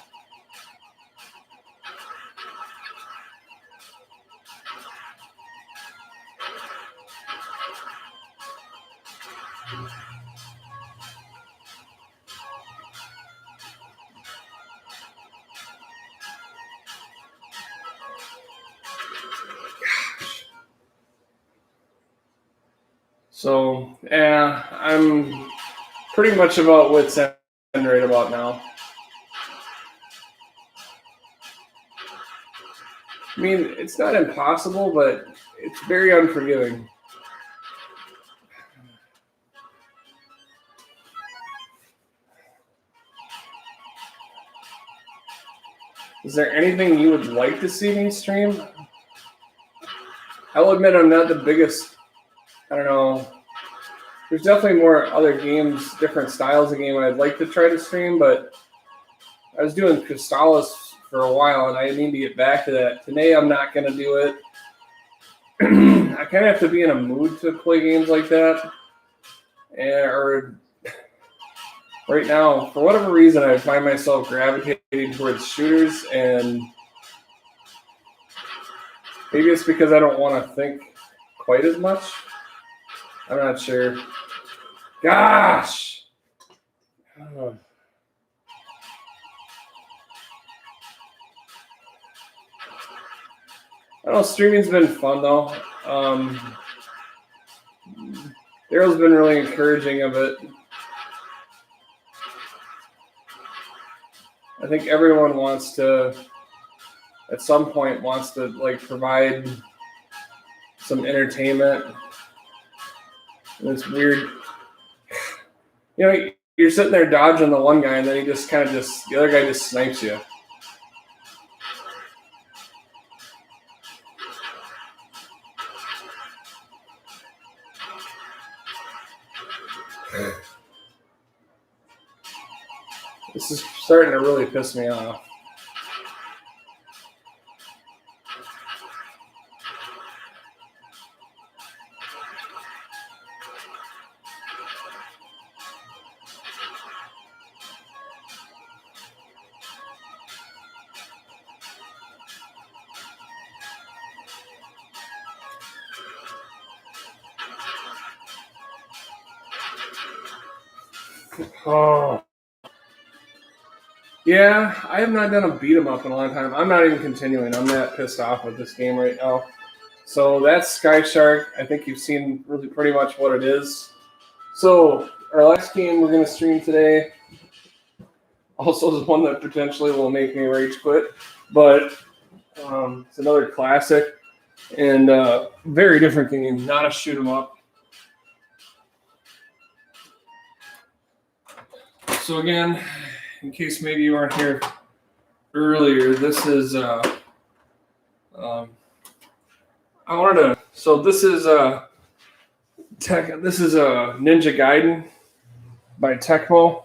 S1: So, yeah, I'm pretty much about wit's end right about now. I mean, it's not impossible, but it's very unforgiving. Is there anything you would like to see me stream? I'll admit I'm not the biggest. I don't know. There's definitely more other games, different styles of game I'd like to try to stream, but I was doing Crystallis for a while, and I need to get back to that. Today, I'm not going to do it. I kind of have to be in a mood to play games like that. Or right now, for whatever reason, I find myself gravitating towards shooters, and maybe it's because I don't want to think quite as much. I'm not sure. Gosh! I don't know, streaming's been fun, though. Daryl's been really encouraging of it. I think everyone wants to, at some point, wants to, like, provide some entertainment. And it's weird. You know, you're sitting there dodging the one guy, and then he just kind of the other guy just snipes you. This is starting to really piss me off. Oh. Yeah, I have not done a beat 'em up in a long time. I'm not even continuing. I'm that pissed off with this game right now. So that's Sky Shark. I think you've seen really pretty much what it is. So our last game we're going to stream today also is one that potentially will make me rage quit, but it's another classic and very different game. Not a shoot 'em up. So again, in case maybe you weren't here earlier, this is I wanted to. So this is This is Ninja Gaiden by Tecmo.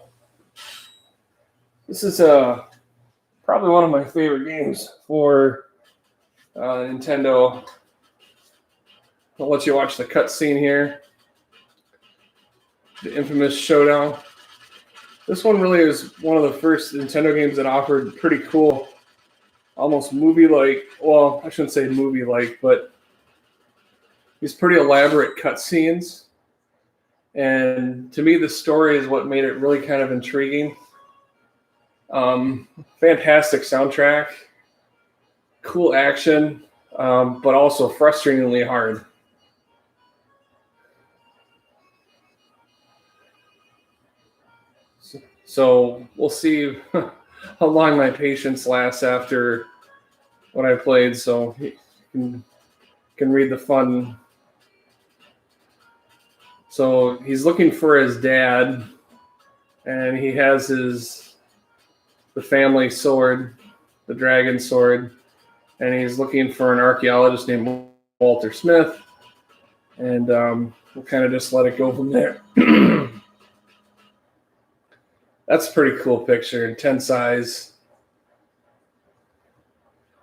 S1: This is probably one of my favorite games for Nintendo. I'll let you watch the cutscene here. The infamous showdown. This one really is one of the first Nintendo games that offered pretty cool, almost movie-like, well, I shouldn't say movie-like, but these pretty elaborate cutscenes. And to me, the story is what made it really kind of intriguing. Fantastic soundtrack, cool action, but also frustratingly hard. So we'll see how long my patience lasts after what I played, so you can read the fun. So he's looking for his dad, and he has the family sword, the dragon sword, and he's looking for an archaeologist named Walter Smith, and we'll kind of just let it go from there. That's a pretty cool picture, intense eyes.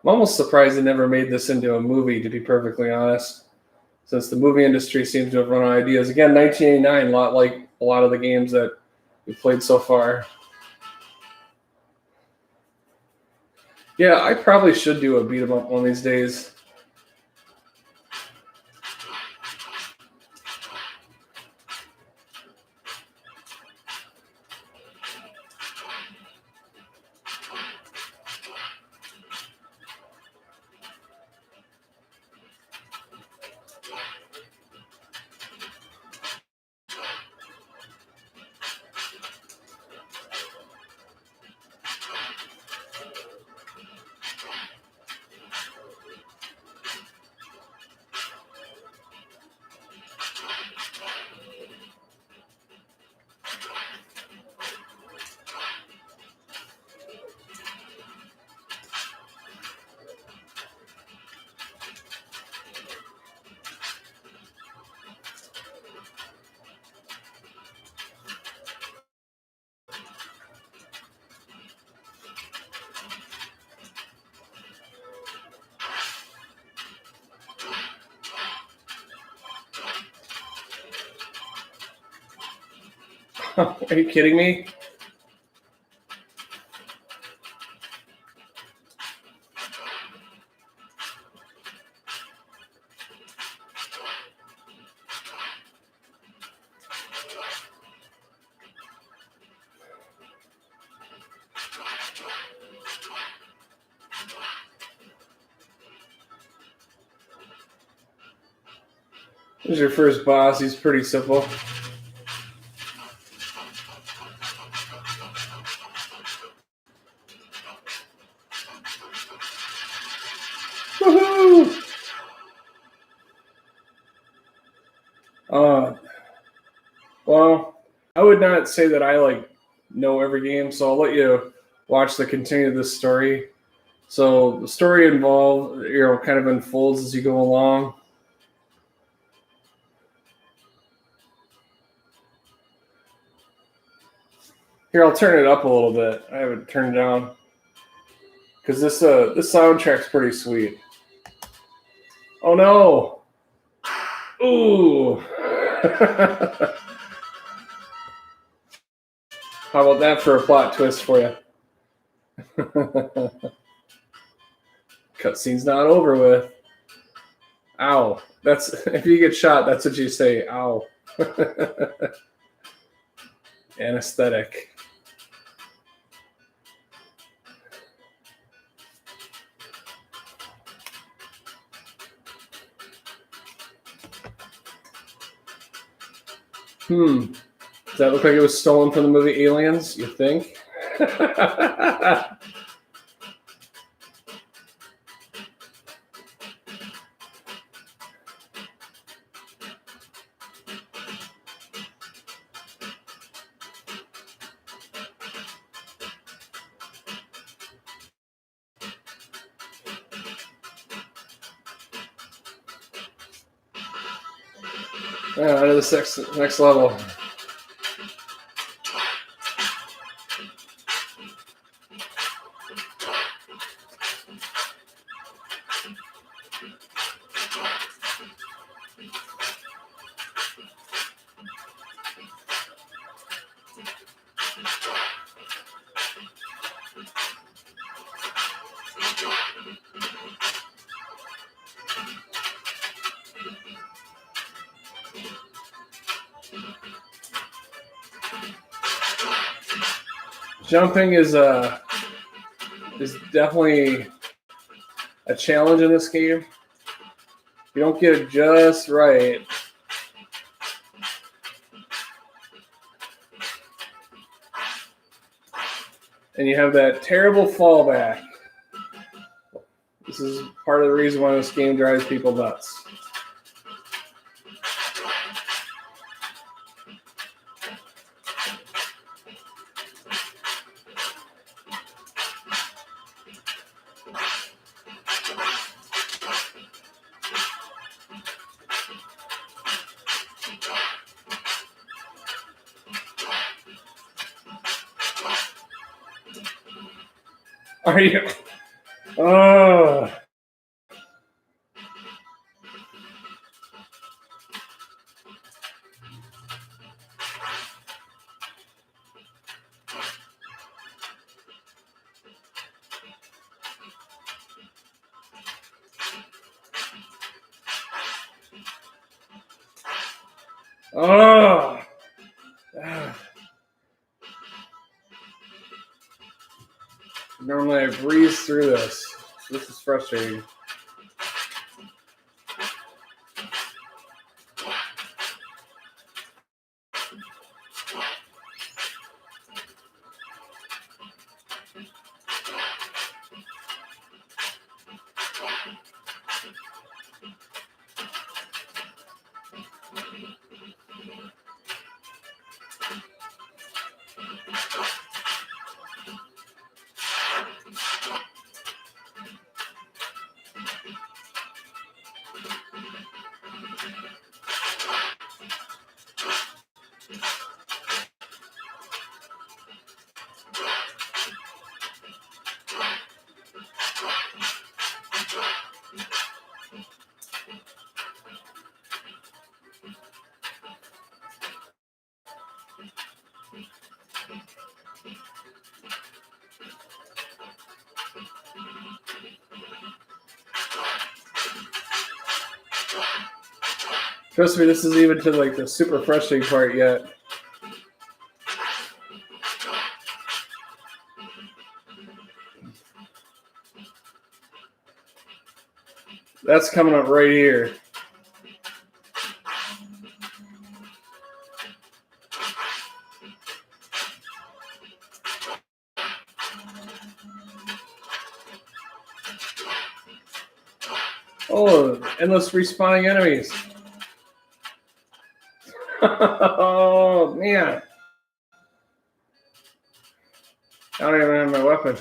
S1: I'm almost surprised they never made this into a movie, to be perfectly honest, since the movie industry seems to have run out of ideas. Again, 1989, a lot like a lot of the games that we've played so far. Yeah, I probably should do a beat 'em up one of these days. Are you kidding me? This is your first boss. He's pretty simple. Woohoo! Well, I would not say that I know every game, so I'll let you watch the continue of this story. So the story kind of unfolds as you go along. Here, I'll turn it up a little bit. I have it turned down because this soundtrack's pretty sweet. Oh no! Ooh! How about that for a plot twist for you? Cutscene's not over with. Ow! That's if you get shot. That's what you say. Ow! anesthetic. Does that look like it was stolen from the movie Aliens, you think? On to the next level. Jumping is definitely a challenge in this game. If you don't get it just right, and you have that terrible fallback, this is part of the reason why this game drives people nuts. Are you? Oh. Oh. Normally I breeze through this. This is frustrating. Trust me, this isn't even to like the super frustrating part yet. That's coming up right here. Oh, endless respawning enemies. Oh, man. I don't even have my weapon.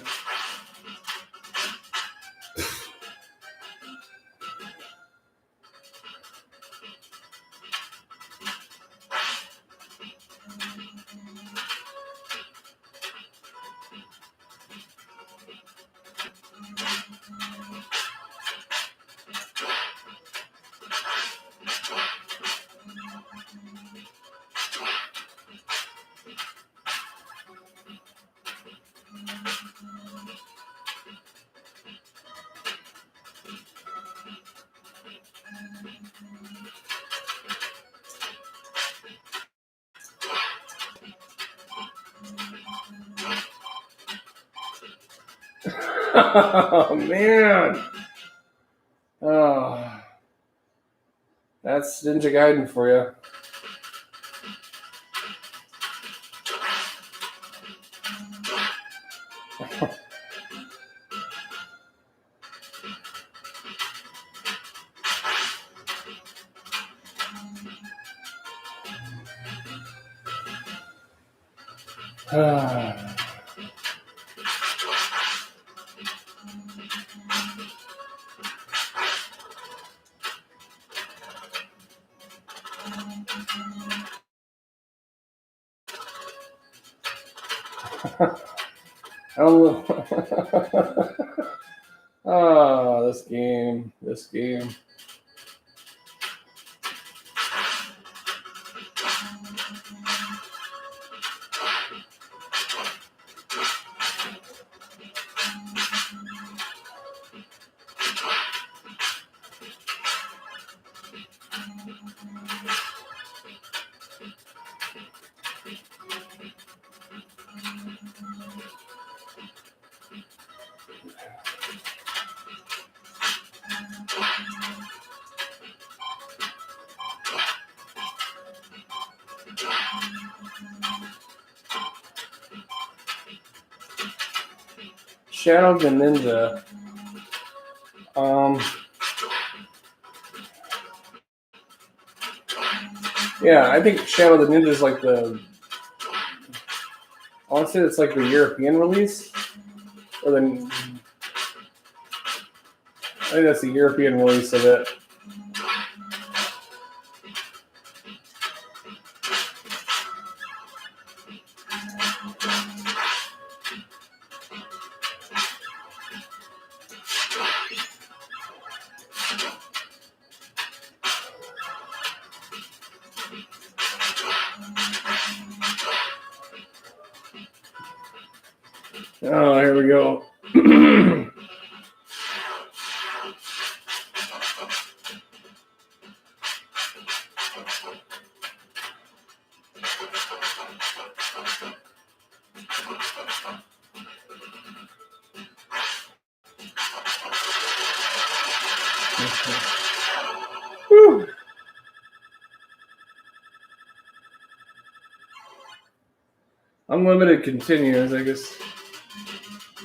S1: Oh man. Oh, that's Ninja Gaiden for you. Oh, oh, this game. Shadow the Ninja. Yeah, I think Shadow the Ninja is like the. I want to say it's like the European release, or the. I think that's the European release of it. Oh, here we go. Whew. Unlimited continues, I guess.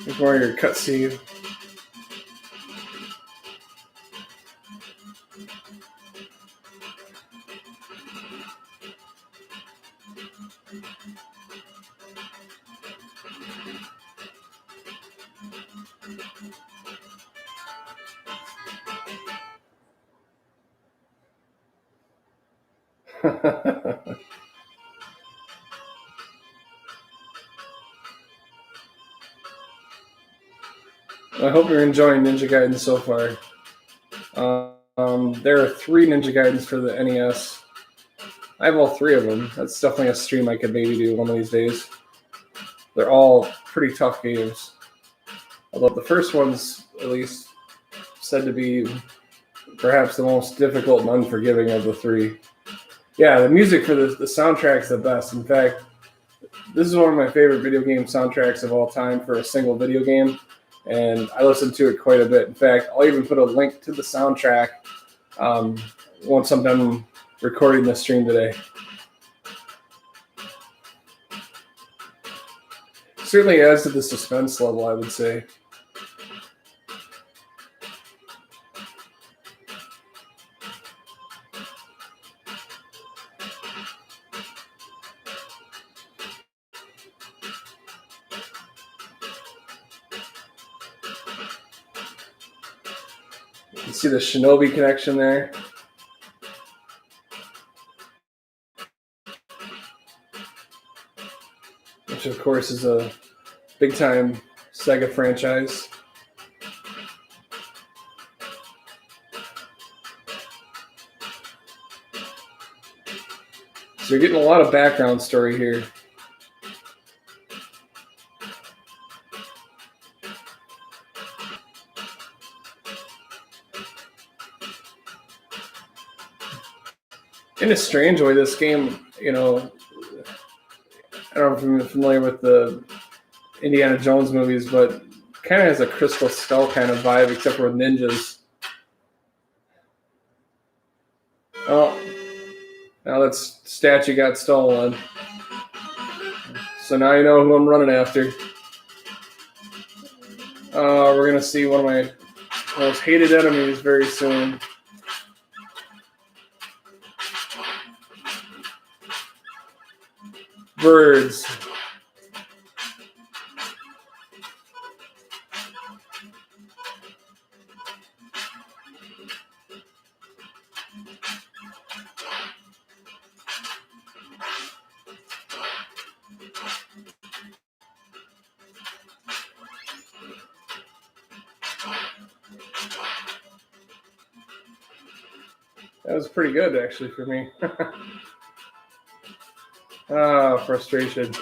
S1: Before your cutscene. I hope you're enjoying Ninja Gaiden so far. There are 3 Ninja Gaidens for the NES. I have all 3 of them. That's definitely a stream I could maybe do one of these days. They're all pretty tough games. Although the first one's at least said to be perhaps the most difficult and unforgiving of the 3. Yeah, the music for the soundtrack's the best. In fact, this is one of my favorite video game soundtracks of all time for a single video game, and I listen to it quite a bit. In fact, I'll even put a link to the soundtrack once I'm done recording this stream today. Certainly adds to the suspense level, I would say. You see the Shinobi connection there? Which, of course, is a big-time Sega franchise. So you're getting a lot of background story here. In a strange way, this game, I don't know if you're familiar with the Indiana Jones movies, but kind of has a Crystal Skull kind of vibe, except for with ninjas. Oh, now that statue got stolen. So now you know who I'm running after. We're going to see one of my most hated enemies very soon. Birds. That was pretty good, actually, for me. Frustration.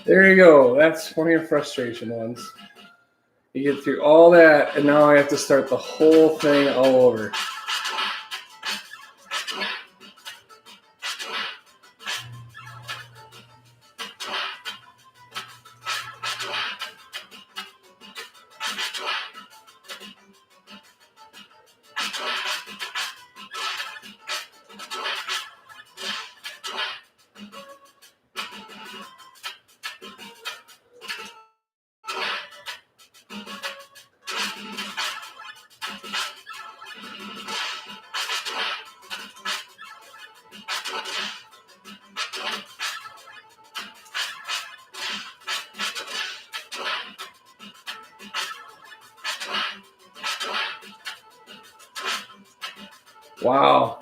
S1: There you go. That's one of your frustration ones. You get through all that, and now I have to start the whole thing all over. Wow.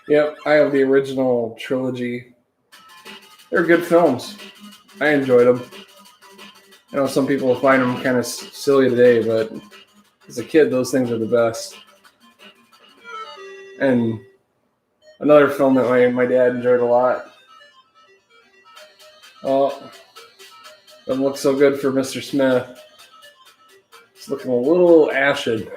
S1: Yep, I have the original trilogy. They're good films. I enjoyed them. I know some people find them kind of silly today, but as a kid, those things are the best. And another film that my dad enjoyed a lot. Oh, doesn't look so good for Mr. Smith. It's looking a little ashen.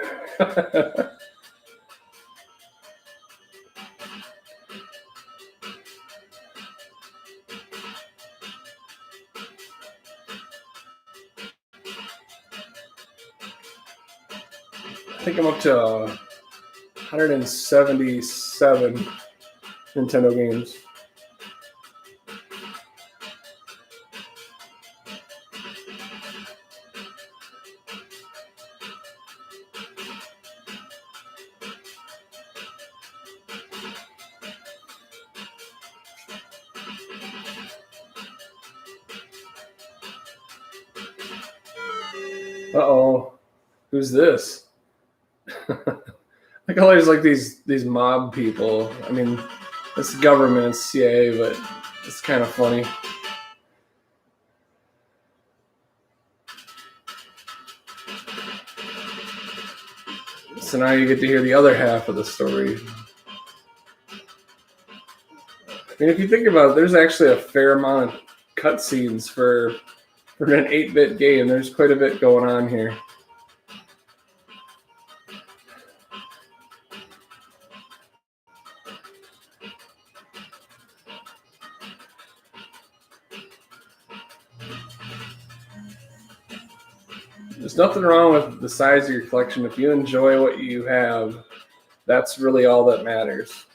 S1: I think I'm up to 177 Nintendo games. Uh-oh. Who's this? Like always, like these mob people. I mean, it's government, it's CIA, but it's kind of funny. So now you get to hear the other half of the story. I mean, if you think about it, there's actually a fair amount of cutscenes for an 8-bit game. There's quite a bit going on here. There's nothing wrong with the size of your collection. If you enjoy what you have, that's really all that matters.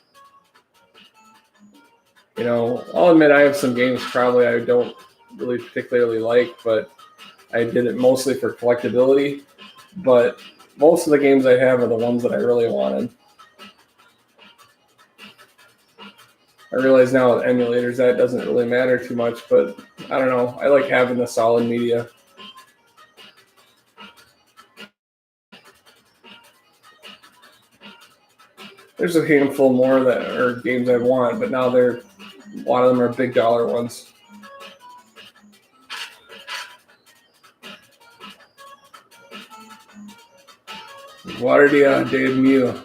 S1: You know, I'll admit I have some games probably I don't really particularly like, but I did it mostly for collectability. But most of the games I have are the ones that I really wanted. I realize now with emulators that doesn't really matter too much, but I don't know. I like having the solid media. There's a handful more that are games I want, but now a lot of them are big dollar ones. Guardia de Mio.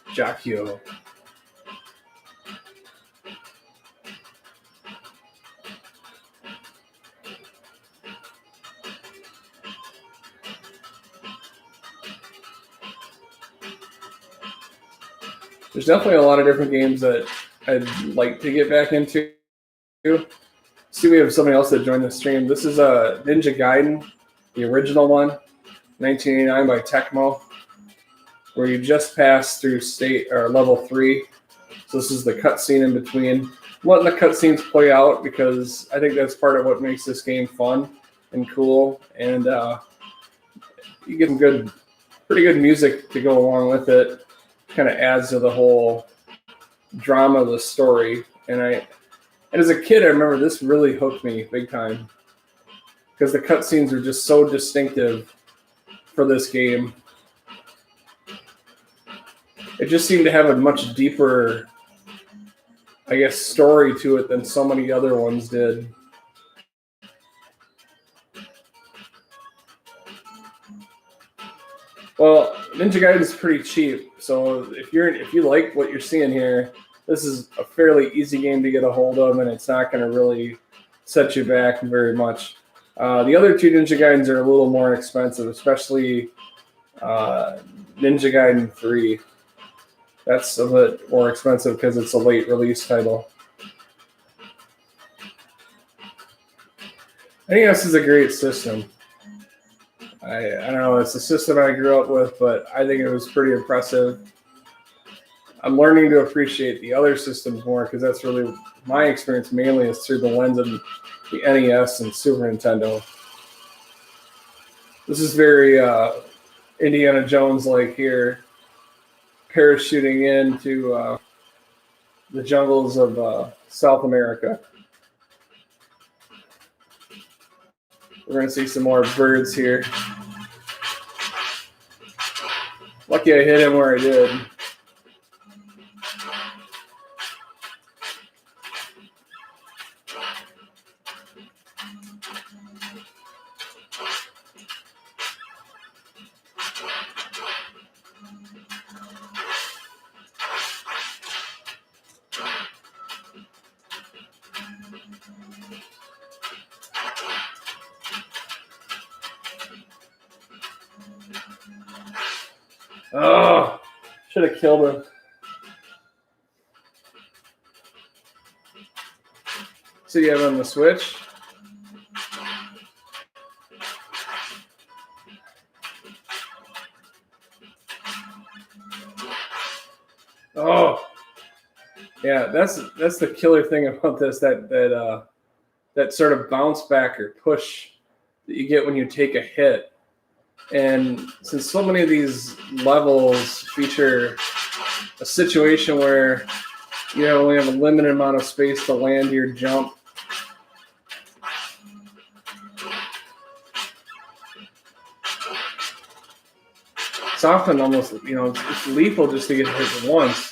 S1: Jacchio. There's definitely a lot of different games that I'd like to get back into. See, we have somebody else that joined the stream. This is a Ninja Gaiden, the original one, 1989 by Tecmo, where you just pass through state or level 3. So this is the cutscene in between. I'm letting the cutscenes play out because I think that's part of what makes this game fun and cool, and you get some pretty good music to go along with it. Kind of adds to the whole drama of the story. And as a kid, I remember this really hooked me big time because the cutscenes are just so distinctive for this game. It just seemed to have a much deeper, I guess, story to it than so many other ones did. Well, Ninja Gaiden is pretty cheap, so if you like what you're seeing here, this is a fairly easy game to get a hold of, and it's not going to really set you back very much. The other two Ninja Gaidens are a little more expensive, especially Ninja Gaiden 3. That's a bit more expensive because it's a late release title. NES is a great system. I don't know, it's a system I grew up with, but I think it was pretty impressive. I'm learning to appreciate the other systems more because that's really my experience mainly is through the lens of the NES and Super Nintendo. This is very Indiana Jones-like here, parachuting into the jungles of South America. We're going to see some more birds here. Lucky I hit him where I did. Oh, should have killed him. So you have on the Switch. Oh, yeah, that's the killer thing about this, that sort of bounce back or push that you get when you take a hit. And since so many of these levels feature a situation where you only have a limited amount of space to land your jump, it's often almost, it's lethal just to get hit once.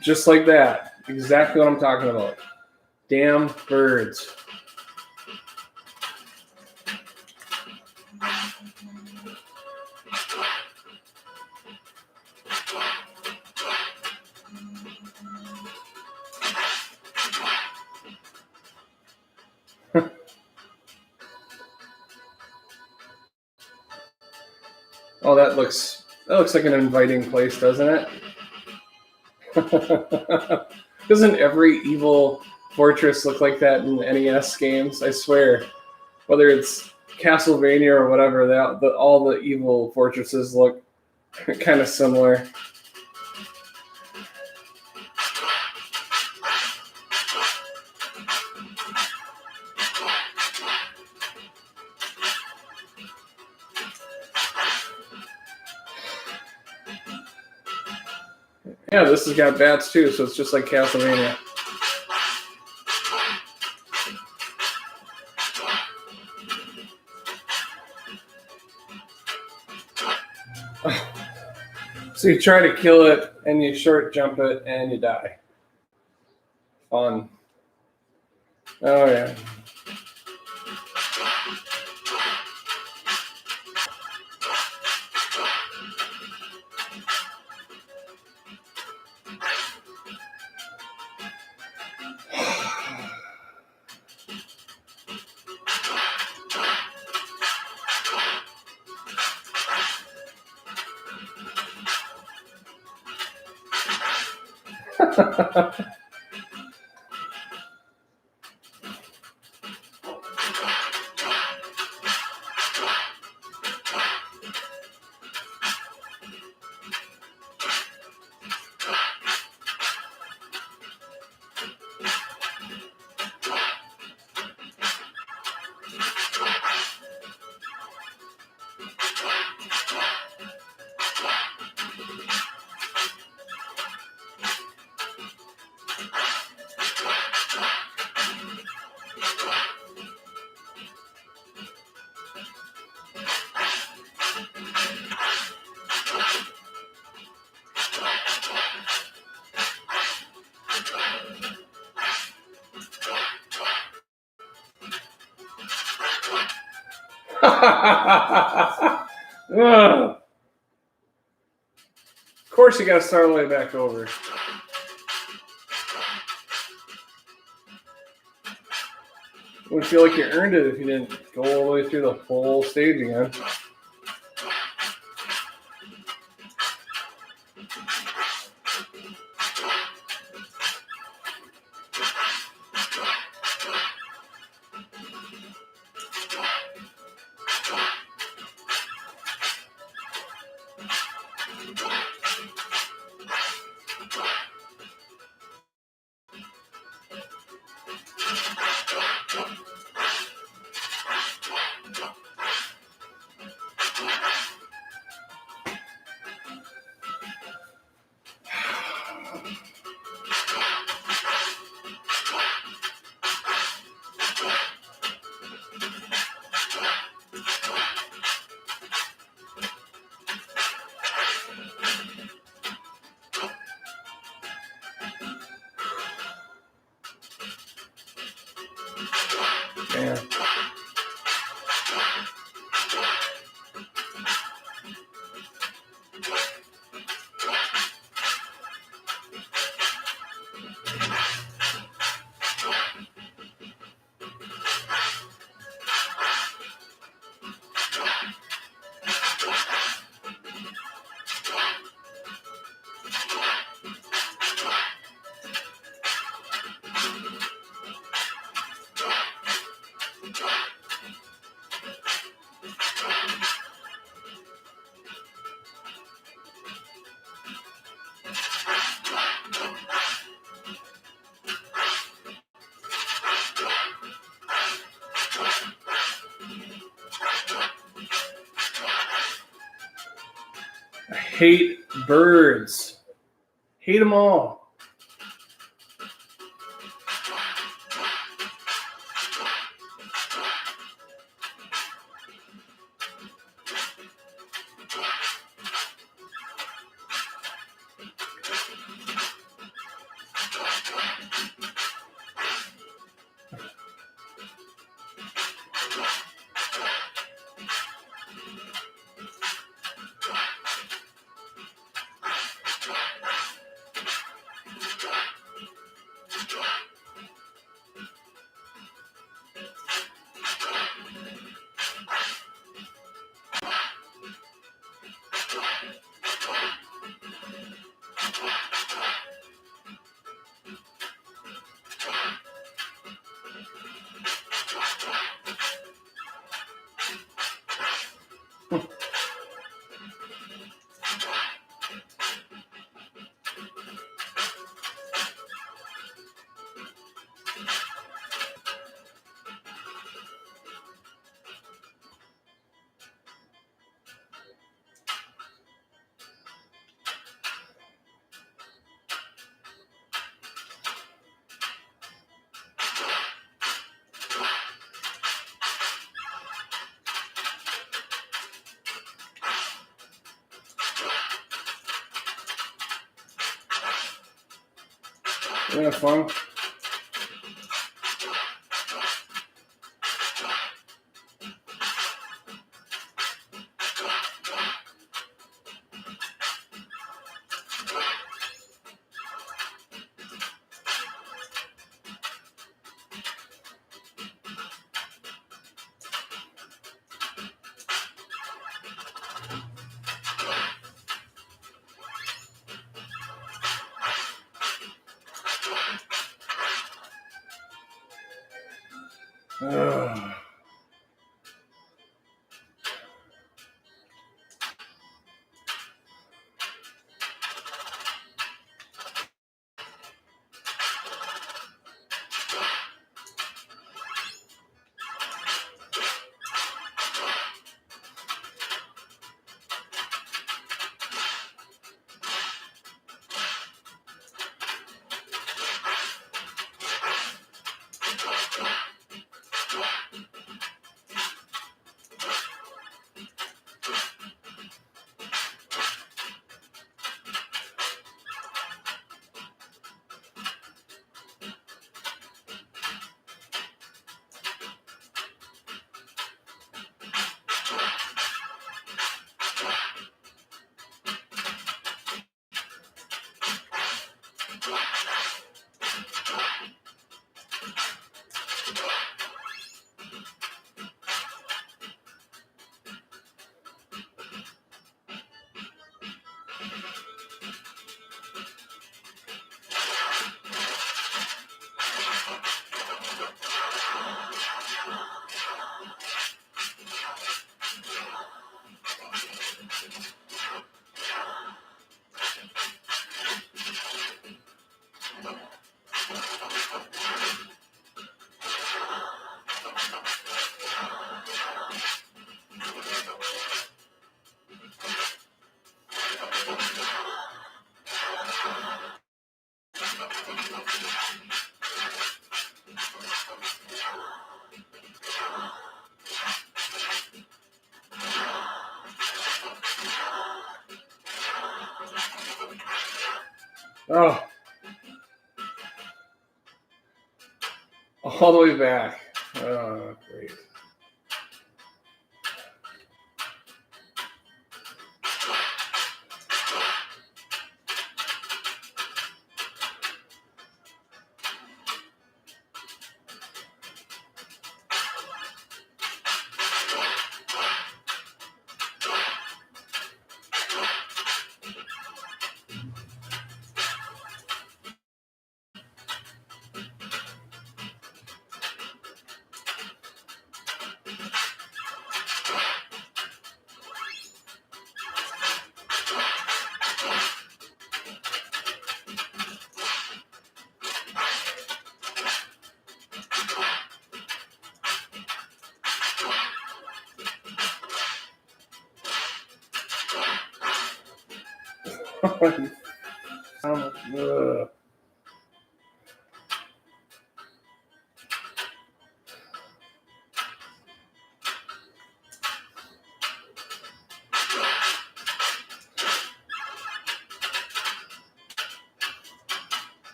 S1: Just like that. Exactly what I'm talking about. Damn birds. Oh, that looks like an inviting place, doesn't it? Doesn't every evil fortress look like that in NES games? I swear. Whether it's Castlevania or whatever, all the evil fortresses look kind of similar. Yeah, this has got bats too, so it's just like Castlevania. So you try to kill it, and you short jump it, and you die. Fun. Oh, yeah. Of course, you got to start all the way back over. It would feel like you earned it if you didn't go all the way through the whole stage again. Yeah. I hate birds. Hate them all. Isn't that fun? Ugh. Oh, all the way back. Oh, great. Ugh.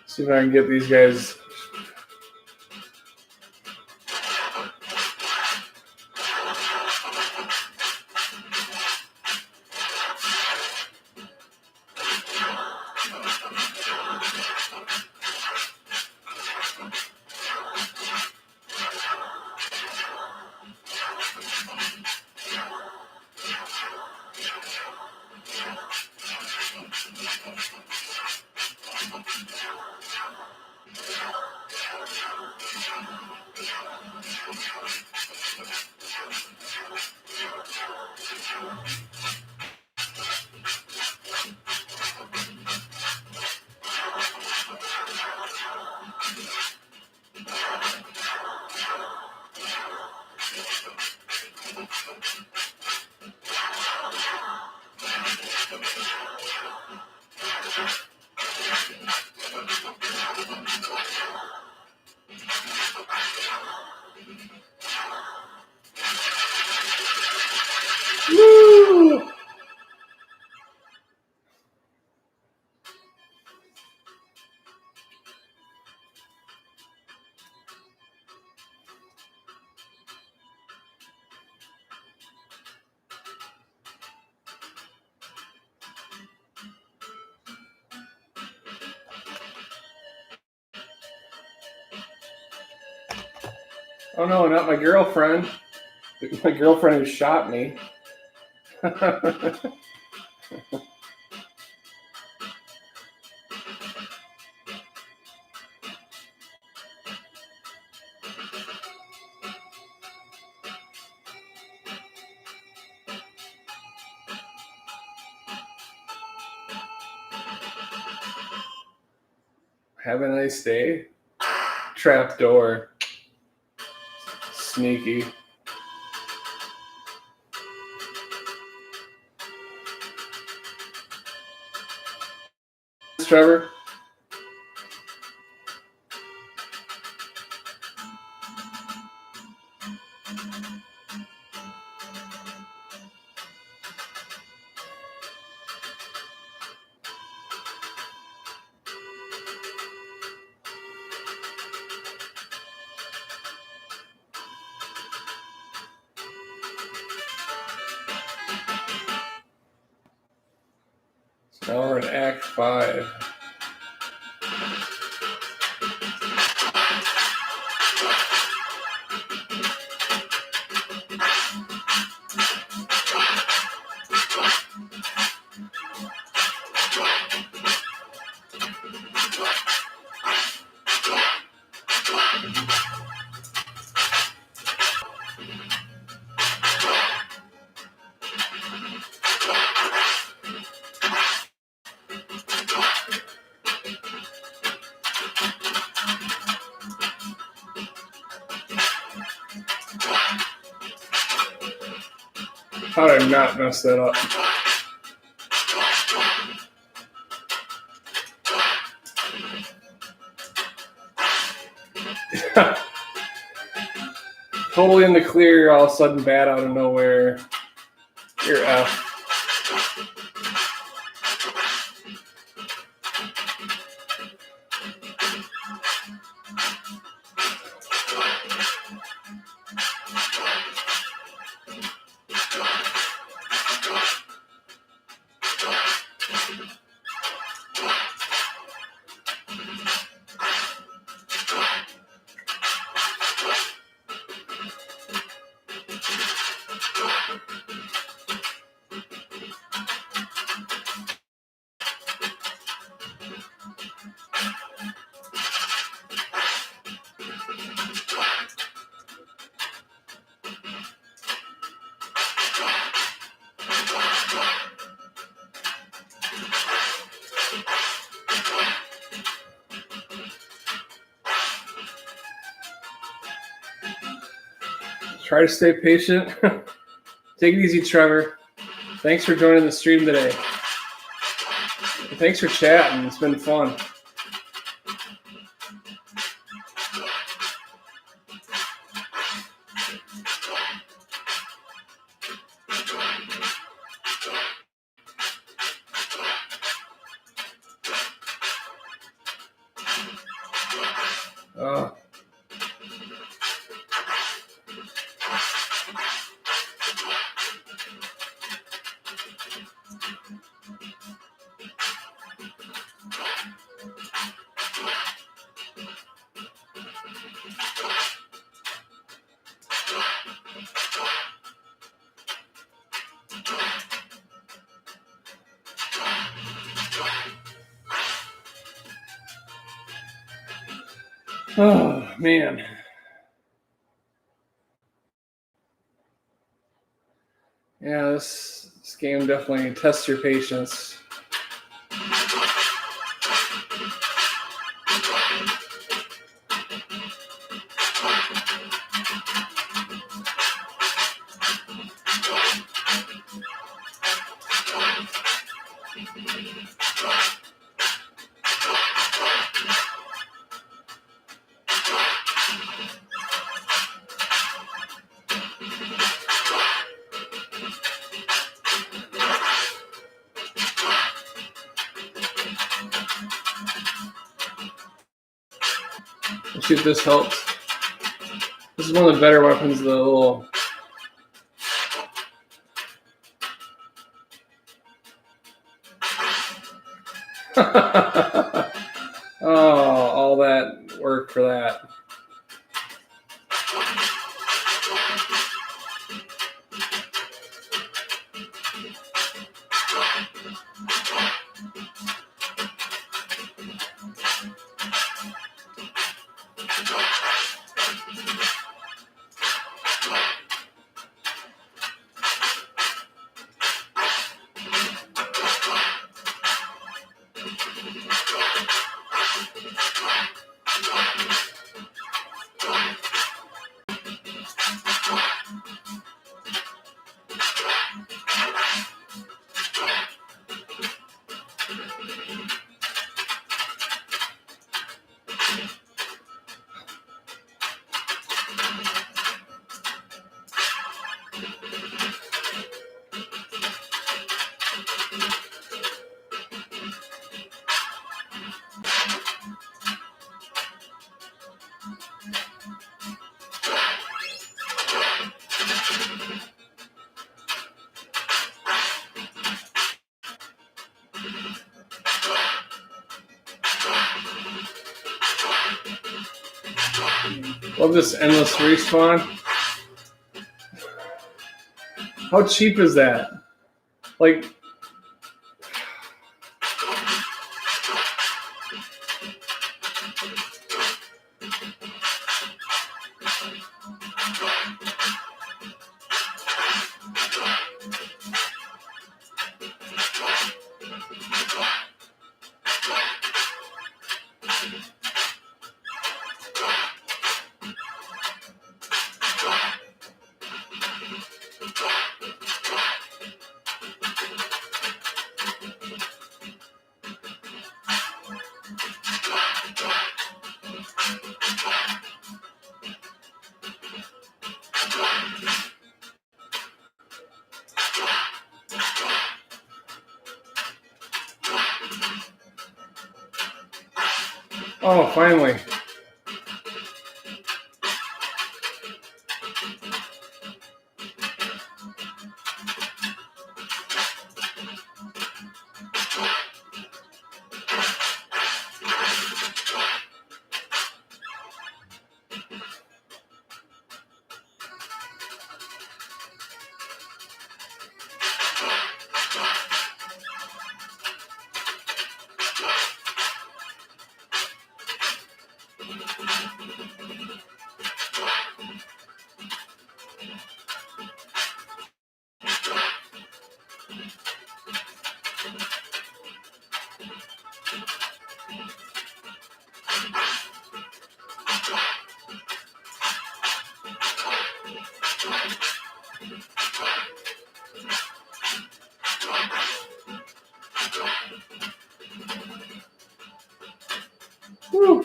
S1: See if I can get these guys. Oh no, not my girlfriend. My girlfriend who shot me. Have a nice day. Trap door. Sneaky. Trevor? So now we're in Act 5. How did I not mess that up? Totally in the clear, all of a sudden bad out of nowhere. You're F. Try to stay patient. Take it easy, Trevor. Thanks for joining the stream today. Thanks for chatting. It's been fun. Oh, man. Yeah, this game definitely tests your patience. Let's see if this helps. This is one of the better weapons, the little... Oh, all that work for that. Love this endless respawn. How cheap is that? Like, oh, finally. Woo.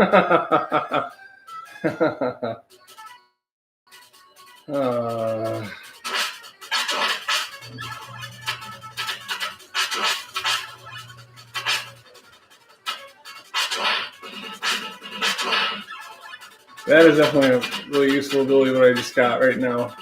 S1: uh, that is definitely a really useful ability what I just got right now.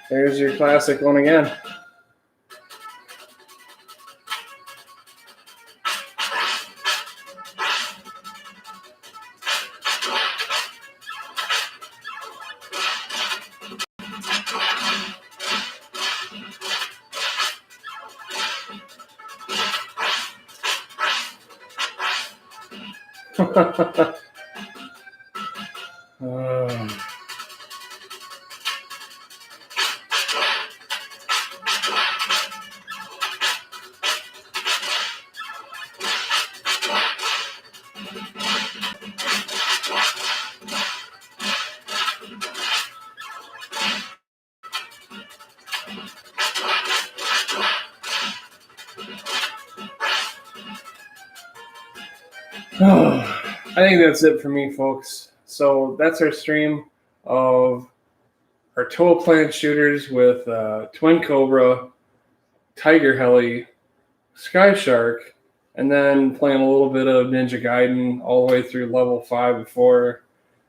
S1: There's your classic one again. I think that's it for me, folks. So that's our stream of our Toaplan shooters with Twin Cobra, Tiger Heli, Sky Shark, and then playing a little bit of Ninja Gaiden all the way through level 5 before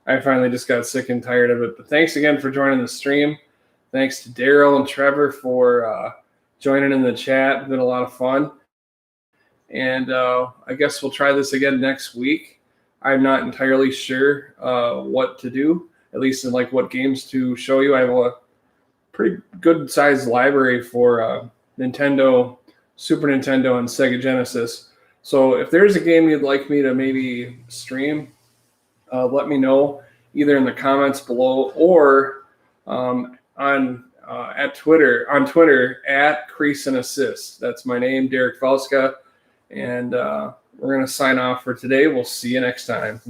S1: I finally just got sick and tired of it. But thanks again for joining the stream. Thanks to Daryl and Trevor for joining in the chat. It's been a lot of fun. And I guess we'll try this again next week. I'm not entirely sure what to do, at least in like what games to show you. I have a pretty good sized library for Nintendo, Super Nintendo, and Sega Genesis. So if there's a game you'd like me to maybe stream, let me know either in the comments below or on Twitter at Crease and Assist. That's my name, Derek Valska. And we're going to sign off for today. We'll see you next time.